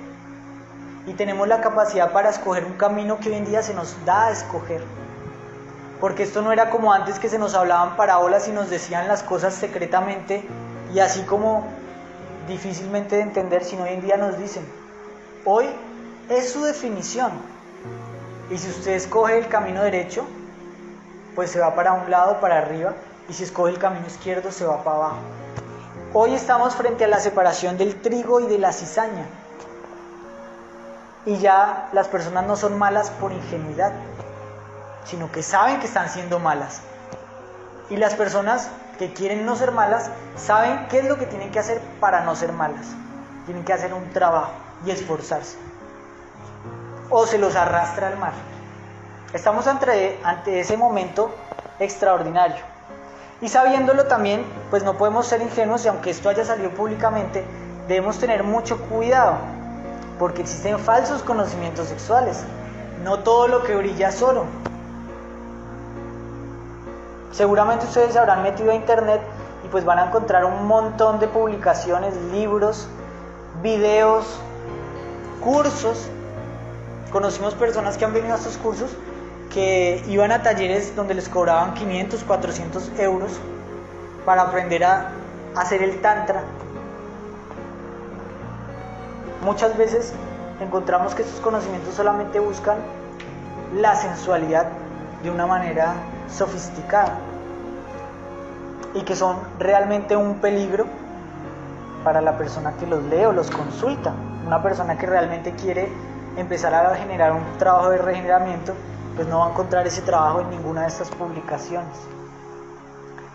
y tenemos la capacidad para escoger un camino que hoy en día se nos da a escoger, porque esto no era como antes, que se nos hablaban parábolas y nos decían las cosas secretamente y así como difícilmente de entender, sino hoy en día nos dicen: hoy es su definición, y si usted escoge el camino derecho, pues se va para un lado, para arriba, y si escoge el camino izquierdo, se va para abajo. Hoy estamos frente a la separación del trigo y de la cizaña, y ya las personas no son malas por ingenuidad, sino que saben que están siendo malas. Y las personas que quieren no ser malas saben qué es lo que tienen que hacer para no ser malas. Tienen que hacer un trabajo y esforzarse, o se los arrastra al mar. Estamos ante ese momento extraordinario, y sabiéndolo también, pues no podemos ser ingenuos, y aunque esto haya salido públicamente, debemos tener mucho cuidado, porque existen falsos conocimientos sexuales. No todo lo que brilla es oro. Seguramente ustedes se habrán metido a internet y pues van a encontrar un montón de publicaciones, libros, videos, cursos. Conocimos personas que han venido a estos cursos que iban a talleres donde les cobraban 500, 400 euros para aprender a hacer el tantra. Muchas veces encontramos que estos conocimientos solamente buscan la sensualidad de una manera sofisticada y que son realmente un peligro para la persona que los lee o los consulta. Una persona que realmente quiere empezar a generar un trabajo de regeneramiento, pues no va a encontrar ese trabajo en ninguna de estas publicaciones.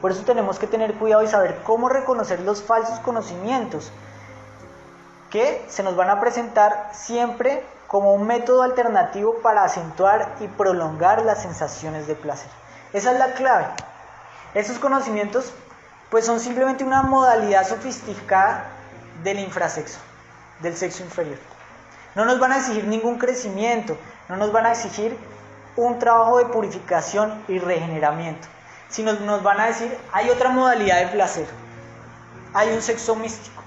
Por eso tenemos que tener cuidado y saber cómo reconocer los falsos conocimientos que se nos van a presentar siempre como un método alternativo para acentuar y prolongar las sensaciones de placer. Esa es la clave. Esos conocimientos pues son simplemente una modalidad sofisticada del infrasexo, del sexo inferior. No nos van a exigir ningún crecimiento, no nos van a exigir un trabajo de purificación y regeneramiento, sino nos van a decir: hay otra modalidad de placer, hay un sexo místico.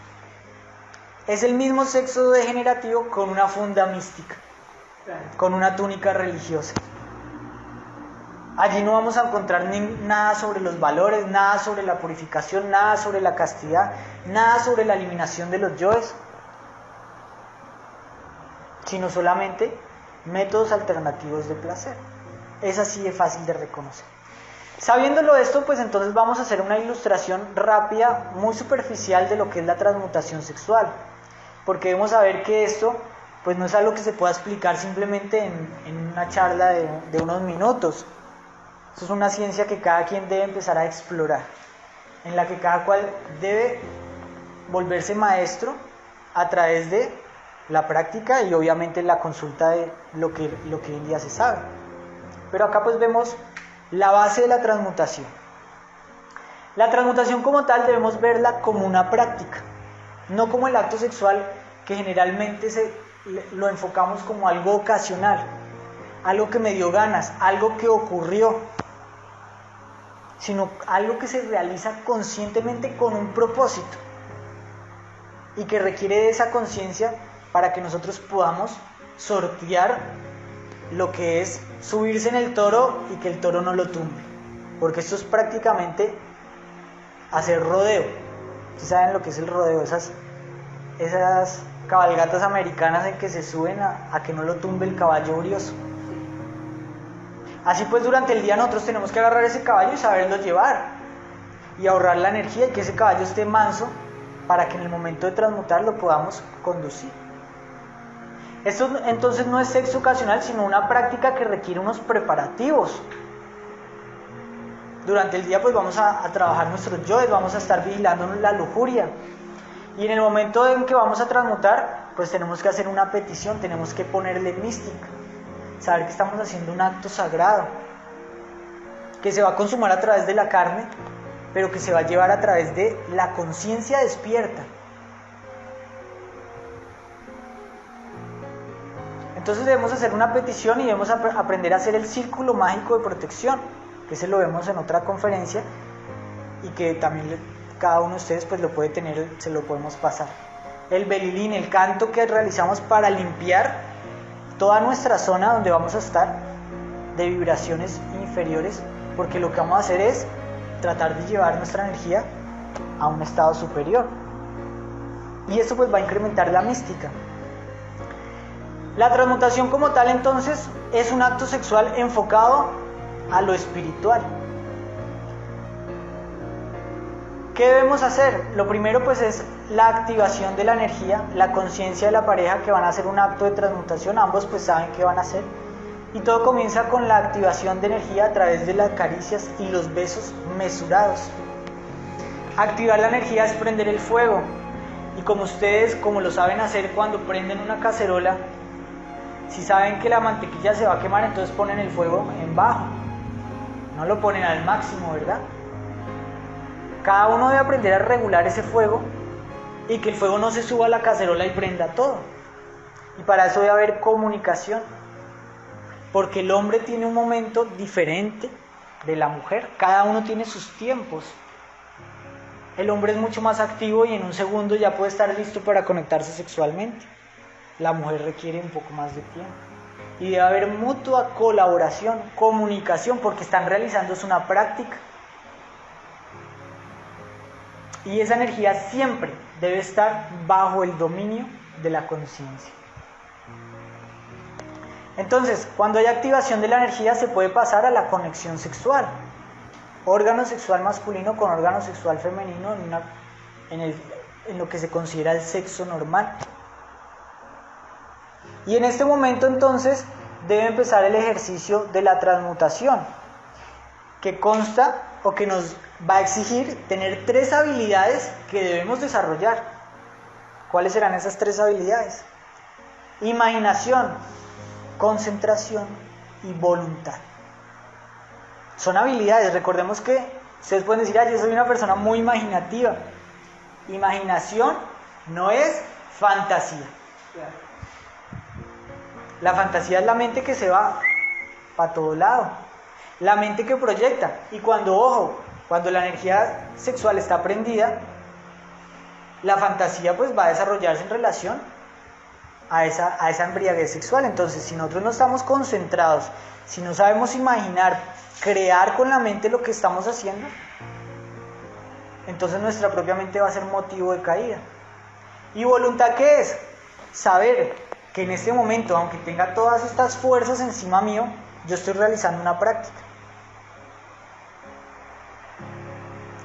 Es el mismo sexo degenerativo con una funda mística, con una túnica religiosa. Allí no vamos a encontrar nada sobre los valores, nada sobre la purificación, nada sobre la castidad, nada sobre la eliminación de los yoes, sino solamente métodos alternativos de placer. Es así de fácil de reconocer. Sabiéndolo esto, pues entonces vamos a hacer una ilustración rápida, muy superficial, de lo que es la transmutación sexual. porque debemos saber que esto pues no es algo que se pueda explicar simplemente en una charla de unos minutos. Esto es una ciencia que cada quien debe empezar a explorar, en la que cada cual debe volverse maestro a través de la práctica y obviamente la consulta de lo que hoy en día se sabe. Pero acá pues vemos la base de la transmutación. La transmutación como tal debemos verla como una práctica, no como el acto sexual que generalmente lo enfocamos como algo ocasional, algo que me dio ganas, algo que ocurrió, sino algo que se realiza conscientemente con un propósito y que requiere de esa conciencia para que nosotros podamos sortear lo que es subirse en el toro y que el toro no lo tumbe, porque esto es prácticamente hacer rodeo. ¿Sí saben lo que es el rodeo? Esas cabalgatas americanas en que se suben a que no lo tumbe el caballo brioso. Así pues, durante el día nosotros tenemos que agarrar ese caballo y saberlo llevar y ahorrar la energía y que ese caballo esté manso para que en el momento de transmutar lo podamos conducir. Esto entonces no es sexo ocasional, sino una práctica que requiere unos preparativos. Durante el día pues vamos a trabajar nuestros yoes, vamos a estar vigilando la lujuria. Y en el momento en que vamos a transmutar, pues tenemos que hacer una petición, tenemos que ponerle mística. Saber que estamos haciendo un acto sagrado, que se va a consumar a través de la carne, pero que se va a llevar a través de la conciencia despierta. Entonces debemos hacer una petición y debemos aprender a hacer el círculo mágico de protección, que ese lo vemos en otra conferencia y que también cada uno de ustedes pues lo puede tener, se lo podemos pasar. El belilín, el canto que realizamos para limpiar toda nuestra zona donde vamos a estar de vibraciones inferiores, porque lo que vamos a hacer es tratar de llevar nuestra energía a un estado superior, y esto pues va a incrementar la mística. La transmutación como tal entonces es un acto sexual enfocado a lo espiritual. ¿Qué debemos hacer? Lo primero pues es la activación de la energía, la conciencia de la pareja que van a hacer un acto de transmutación, ambos pues saben qué van a hacer, y todo comienza con la activación de energía a través de las caricias y los besos mesurados. Activar la energía es prender el fuego, y como ustedes como lo saben hacer cuando prenden una cacerola, si saben que la mantequilla se va a quemar, entonces ponen el fuego en bajo, no lo ponen al máximo, ¿verdad? Cada uno debe aprender a regular ese fuego y que el fuego no se suba a la cacerola y prenda todo. Y para eso debe haber comunicación, porque el hombre tiene un momento diferente de la mujer, cada uno tiene sus tiempos. El hombre es mucho más activo y en un segundo ya puede estar listo para conectarse sexualmente. La mujer requiere un poco más de tiempo. Y debe haber mutua colaboración, comunicación, porque están realizando una práctica. Y esa energía siempre debe estar bajo el dominio de la conciencia. Entonces, cuando hay activación de la energía, se puede pasar a la conexión sexual. Órgano sexual masculino con órgano sexual femenino en lo que se considera el sexo normal. Y en este momento entonces debe empezar el ejercicio de la transmutación, que consta o que nos va a exigir tener 3 habilidades que debemos desarrollar. ¿Cuáles serán esas 3 habilidades? Imaginación, concentración y voluntad. Son habilidades, recordemos que ustedes pueden decir, yo soy una persona muy imaginativa. Imaginación no es fantasía. La fantasía es la mente que se va para todo lado, la mente que proyecta. Y cuando la energía sexual está prendida, la fantasía pues va a desarrollarse en relación a esa embriaguez sexual. Entonces, si nosotros no estamos concentrados, si no sabemos imaginar, crear con la mente lo que estamos haciendo, entonces nuestra propia mente va a ser motivo de caída. ¿Y voluntad qué es? Saber que en este momento, aunque tenga todas estas fuerzas encima mío, yo estoy realizando una práctica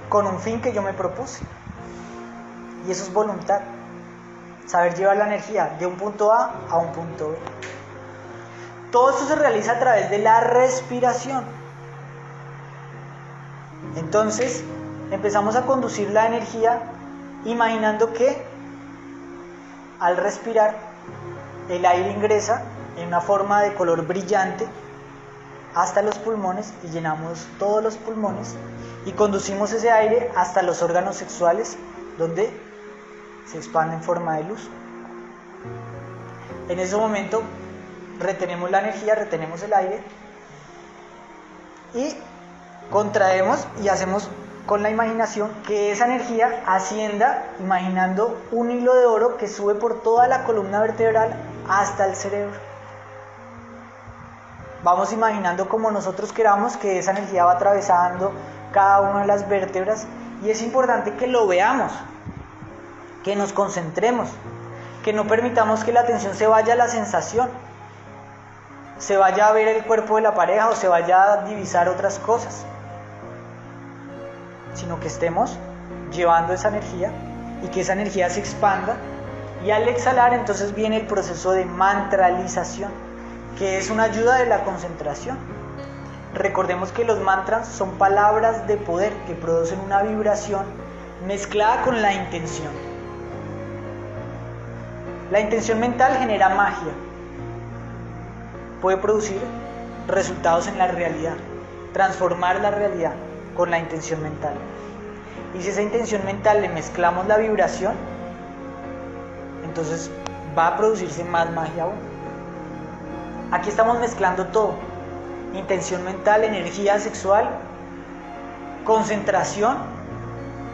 con un fin que yo me propuse, y eso es voluntad. saber llevar la energía de un punto A un punto B. Todo esto se realiza a través de la respiración. Entonces, empezamos a conducir la energía imaginando que al respirar el aire ingresa en una forma de color brillante hasta los pulmones y llenamos todos los pulmones y conducimos ese aire hasta los órganos sexuales donde se expande en forma de luz. En ese momento retenemos la energía, retenemos el aire y contraemos y hacemos con la imaginación que esa energía ascienda, imaginando un hilo de oro que sube por toda la columna vertebral hasta el cerebro. Vamos imaginando como nosotros queramos que esa energía va atravesando cada una de las vértebras y es importante que lo veamos, que nos concentremos, que no permitamos que la atención se vaya a la sensación, se vaya a ver el cuerpo de la pareja o se vaya a divisar otras cosas, sino que estemos llevando esa energía y que esa energía se expanda y al exhalar entonces viene el proceso de mantralización, que es una ayuda de la concentración. Recordemos que los mantras son palabras de poder que producen una vibración mezclada con la intención. La intención mental genera magia, puede producir resultados en la realidad, transformar la realidad con la intención mental. Y si esa intención mental le mezclamos la vibración, entonces va a producirse más magia aún. Aquí estamos mezclando todo: intención mental, energía sexual, concentración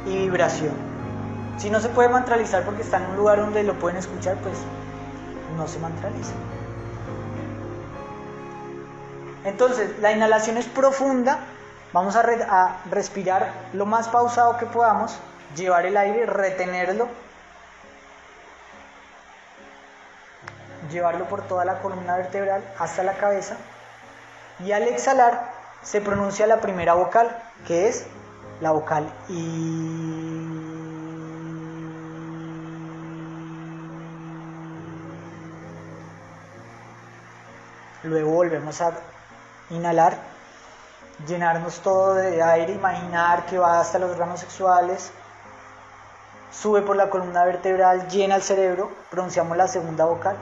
y vibración. Si no se puede mantralizar porque está en un lugar donde lo pueden escuchar, pues no se mantraliza. Entonces, la inhalación es profunda. Vamos a respirar lo más pausado que podamos, llevar el aire, retenerlo, llevarlo por toda la columna vertebral hasta la cabeza y al exhalar se pronuncia la primera vocal, que es la vocal I. Luego volvemos a inhalar, llenarnos todo de aire, imaginar que va hasta los órganos sexuales, sube por la columna vertebral, llena el cerebro, pronunciamos la segunda vocal.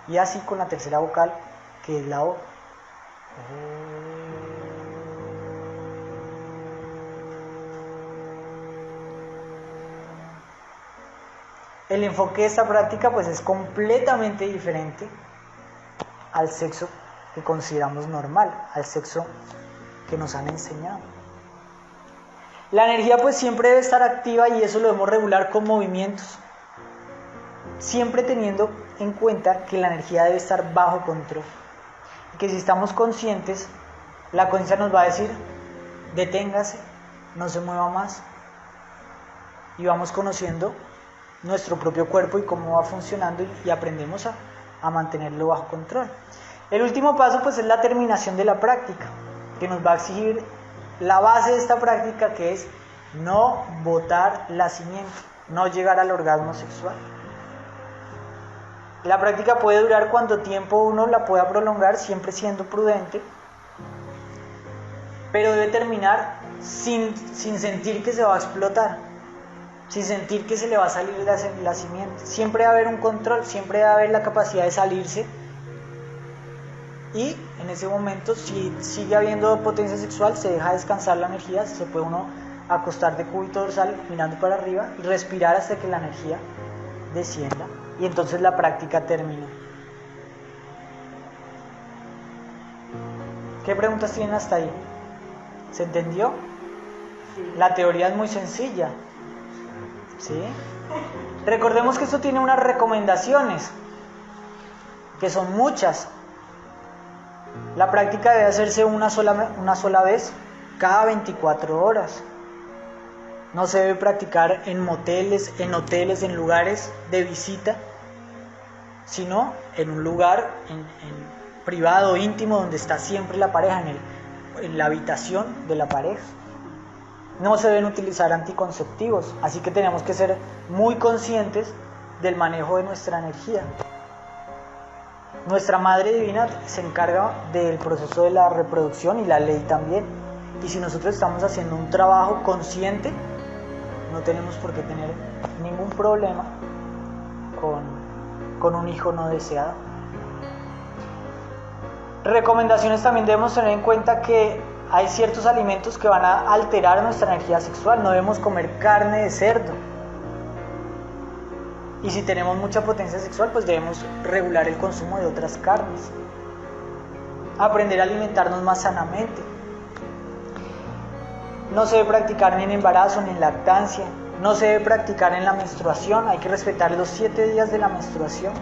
Y así con la tercera vocal, que es la O. El enfoque de esta práctica pues es completamente diferente al sexo que consideramos normal, al sexo que nos han enseñado. La energía pues siempre debe estar activa y eso lo debemos regular con movimientos, siempre teniendo en cuenta que la energía debe estar bajo control, y que si estamos conscientes, la conciencia nos va a decir: deténgase, no se mueva más, y vamos conociendo nuestro propio cuerpo y cómo va funcionando y aprendemos a mantenerlo bajo control. El último paso pues es la terminación de la práctica, que nos va a exigir la base de esta práctica, que es no botar la simiente, no llegar al orgasmo sexual. La práctica puede durar cuanto tiempo uno la pueda prolongar, siempre siendo prudente, pero debe terminar sin sentir que se va a explotar, sin sentir que se le va a salir la simiente. Siempre va a haber un control, siempre va a haber la capacidad de salirse, y en ese momento, si sigue habiendo potencia sexual, se deja descansar la energía, se puede uno acostar de cúbito dorsal mirando para arriba y respirar hasta que la energía descienda, y entonces la práctica termina. ¿Qué preguntas tienen hasta ahí? ¿Se entendió? La teoría es muy sencilla, ¿sí? Recordemos que esto tiene unas recomendaciones, que son muchas. La práctica debe hacerse una sola vez cada 24 horas. No se debe practicar en moteles, en hoteles, en lugares de visita, sino en un lugar privado, íntimo, donde está siempre la pareja, en la habitación de la pareja. No se deben utilizar anticonceptivos, así que tenemos que ser muy conscientes del manejo de nuestra energía. Nuestra Madre Divina se encarga del proceso de la reproducción y la ley también. Y si nosotros estamos haciendo un trabajo consciente, no tenemos por qué tener ningún problema con un hijo no deseado. Recomendaciones: también debemos tener en cuenta que hay ciertos alimentos que van a alterar nuestra energía sexual. No debemos comer carne de cerdo. Y si tenemos mucha potencia sexual, pues debemos regular el consumo de otras carnes. Aprender a alimentarnos más sanamente. No se debe practicar ni en embarazo ni en lactancia. No se debe practicar en la menstruación. Hay que respetar los 7 días de la menstruación.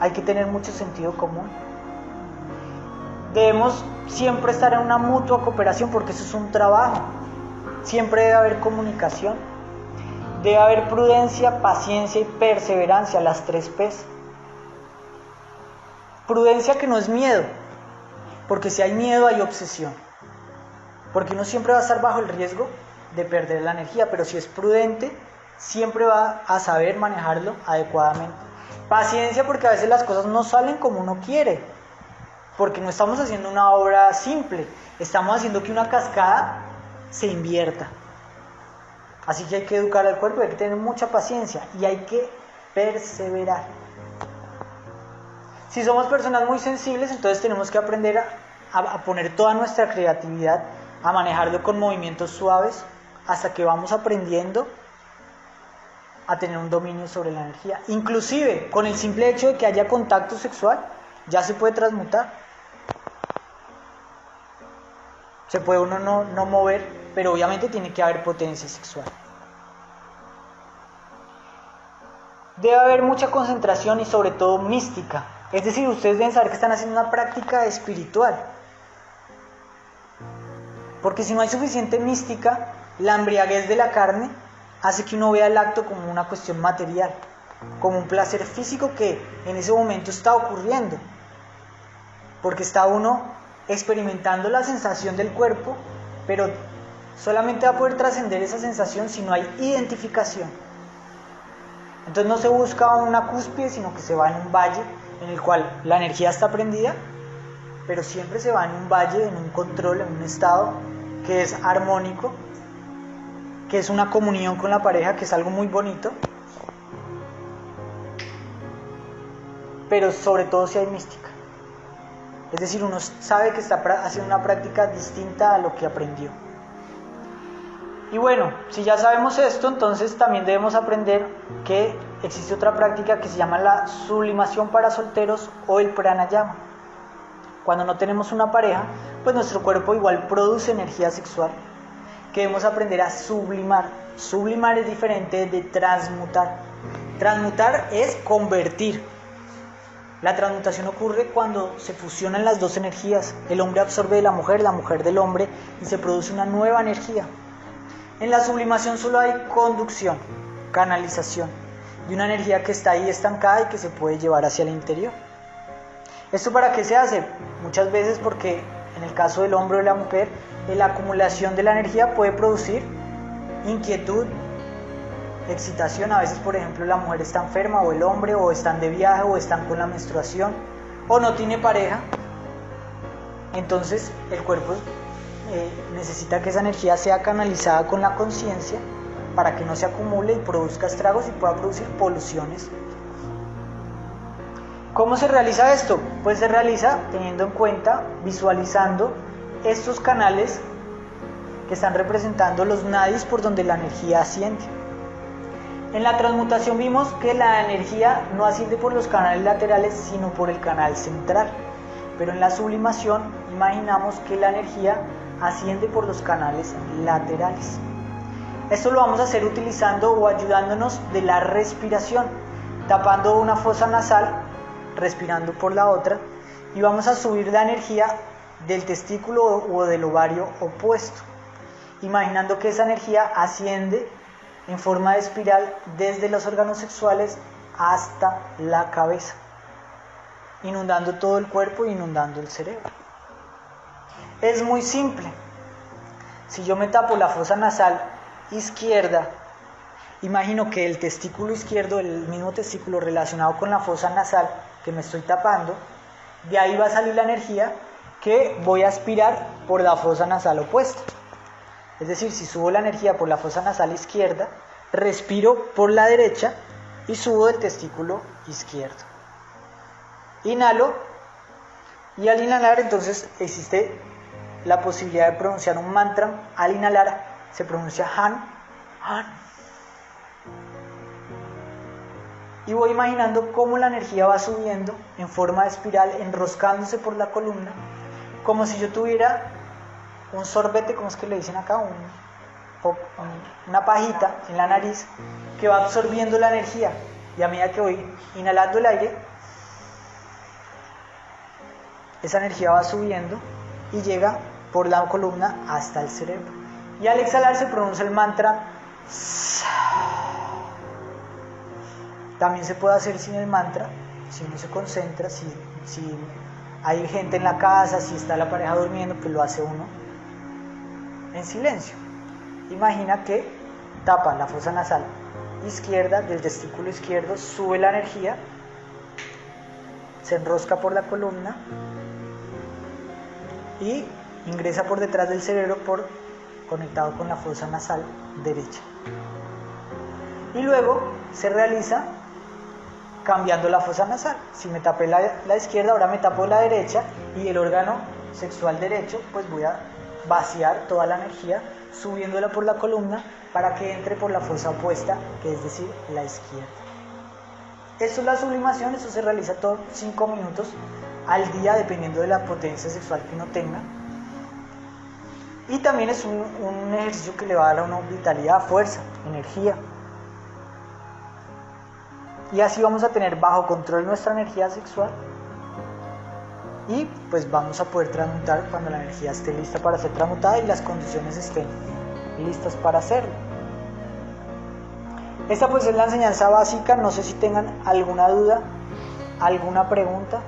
Hay que tener mucho sentido común. Debemos siempre estar en una mutua cooperación, porque eso es un trabajo. Siempre debe haber comunicación. Debe haber prudencia, paciencia y perseverancia, las 3 P's. Prudencia, que no es miedo, porque si hay miedo hay obsesión. Porque uno siempre va a estar bajo el riesgo de perder la energía, pero si es prudente, siempre va a saber manejarlo adecuadamente. Paciencia, porque a veces las cosas no salen como uno quiere, porque no estamos haciendo una obra simple, estamos haciendo que una cascada se invierta. Así que hay que educar al cuerpo, hay que tener mucha paciencia y hay que perseverar. Si somos personas muy sensibles, entonces tenemos que aprender a poner toda nuestra creatividad, a manejarlo con movimientos suaves, hasta que vamos aprendiendo a tener un dominio sobre la energía. Inclusive, con el simple hecho de que haya contacto sexual, ya se puede transmutar. Se puede uno no mover, pero obviamente tiene que haber potencia sexual. Debe haber mucha concentración y sobre todo mística. Es decir, ustedes deben saber que están haciendo una práctica espiritual. Porque si no hay suficiente mística, la embriaguez de la carne hace que uno vea el acto como una cuestión material, como un placer físico que en ese momento está ocurriendo. Porque está uno experimentando la sensación del cuerpo, pero solamente va a poder trascender esa sensación si no hay identificación. Entonces no se busca una cúspide, sino que se va en un valle en el cual la energía está prendida, pero siempre se va en un valle, en un control, en un estado que es armónico, que es una comunión con la pareja, que es algo muy bonito, pero sobre todo si hay mística. Es decir, uno sabe que está haciendo una práctica distinta a lo que aprendió. Y bueno, si ya sabemos esto, entonces también debemos aprender que existe otra práctica que se llama la sublimación para solteros o el pranayama. Cuando no tenemos una pareja, pues nuestro cuerpo igual produce energía sexual, que debemos aprender a sublimar. Sublimar es diferente de transmutar. Transmutar es convertir. La transmutación ocurre cuando se fusionan las 2 energías. El hombre absorbe de la mujer del hombre, y se produce una nueva energía. En la sublimación solo hay conducción, canalización, de una energía que está ahí estancada y que se puede llevar hacia el interior. ¿Esto para qué se hace? Muchas veces porque en el caso del hombre o de la mujer, la acumulación de la energía puede producir inquietud, excitación. A veces, por ejemplo, la mujer está enferma, o el hombre, o están de viaje, o están con la menstruación, o no tiene pareja. Entonces el cuerpo necesita que esa energía sea canalizada con la conciencia para que no se acumule y produzca estragos y pueda producir poluciones. ¿Cómo se realiza esto? Pues se realiza teniendo en cuenta, visualizando estos canales que están representando los nadis por donde la energía asciende. En la transmutación vimos que la energía no asciende por los canales laterales, sino por el canal central. Pero en la sublimación imaginamos que la energía asciende por los canales laterales. Esto lo vamos a hacer utilizando o ayudándonos de la respiración, tapando una fosa nasal, respirando por la otra, y vamos a subir la energía del testículo o del ovario opuesto, imaginando que esa energía asciende en forma de espiral desde los órganos sexuales hasta la cabeza. inundando todo el cuerpo e inundando el cerebro. Es muy simple. Si yo me tapo la fosa nasal izquierda, imagino que el testículo izquierdo, el mismo testículo relacionado con la fosa nasal que me estoy tapando, de ahí va a salir la energía que voy a aspirar por la fosa nasal opuesta. Es decir, si subo la energía por la fosa nasal izquierda, respiro por la derecha y subo del testículo izquierdo. Inhalo, y al inhalar entonces existe la posibilidad de pronunciar un mantra. Al inhalar se pronuncia Han, Han. Y voy imaginando cómo la energía va subiendo en forma de espiral, enroscándose por la columna, como si yo tuviera un sorbete, ¿cómo es que le dicen acá? Una pajita en la nariz que va absorbiendo la energía. Y a medida que voy inhalando el aire, esa energía va subiendo y llega por la columna hasta el cerebro. Y al exhalar se pronuncia el mantra. También se puede hacer sin el mantra, si uno se concentra, si hay gente en la casa, si está la pareja durmiendo, pues lo hace uno en silencio. Imagina que tapa la fosa nasal izquierda del testículo izquierdo, sube la energía, se enrosca por la columna y ingresa por detrás del cerebro conectado con la fosa nasal derecha. Y luego se realiza cambiando la fosa nasal. Si me tapé la izquierda, ahora me tapo la derecha, y el órgano sexual derecho, pues voy a vaciar toda la energía subiéndola por la columna para que entre por la fosa opuesta, que es decir, la izquierda. Esto es la sublimación. Eso se realiza todos 5 minutos al día, dependiendo de la potencia sexual que uno tenga. Y también es un ejercicio que le va a dar a uno vitalidad, fuerza, energía. Y así vamos a tener bajo control nuestra energía sexual, y pues vamos a poder transmutar cuando la energía esté lista para ser transmutada y las condiciones estén listas para hacerlo. Esta pues es la enseñanza básica. No sé si tengan alguna duda, alguna pregunta.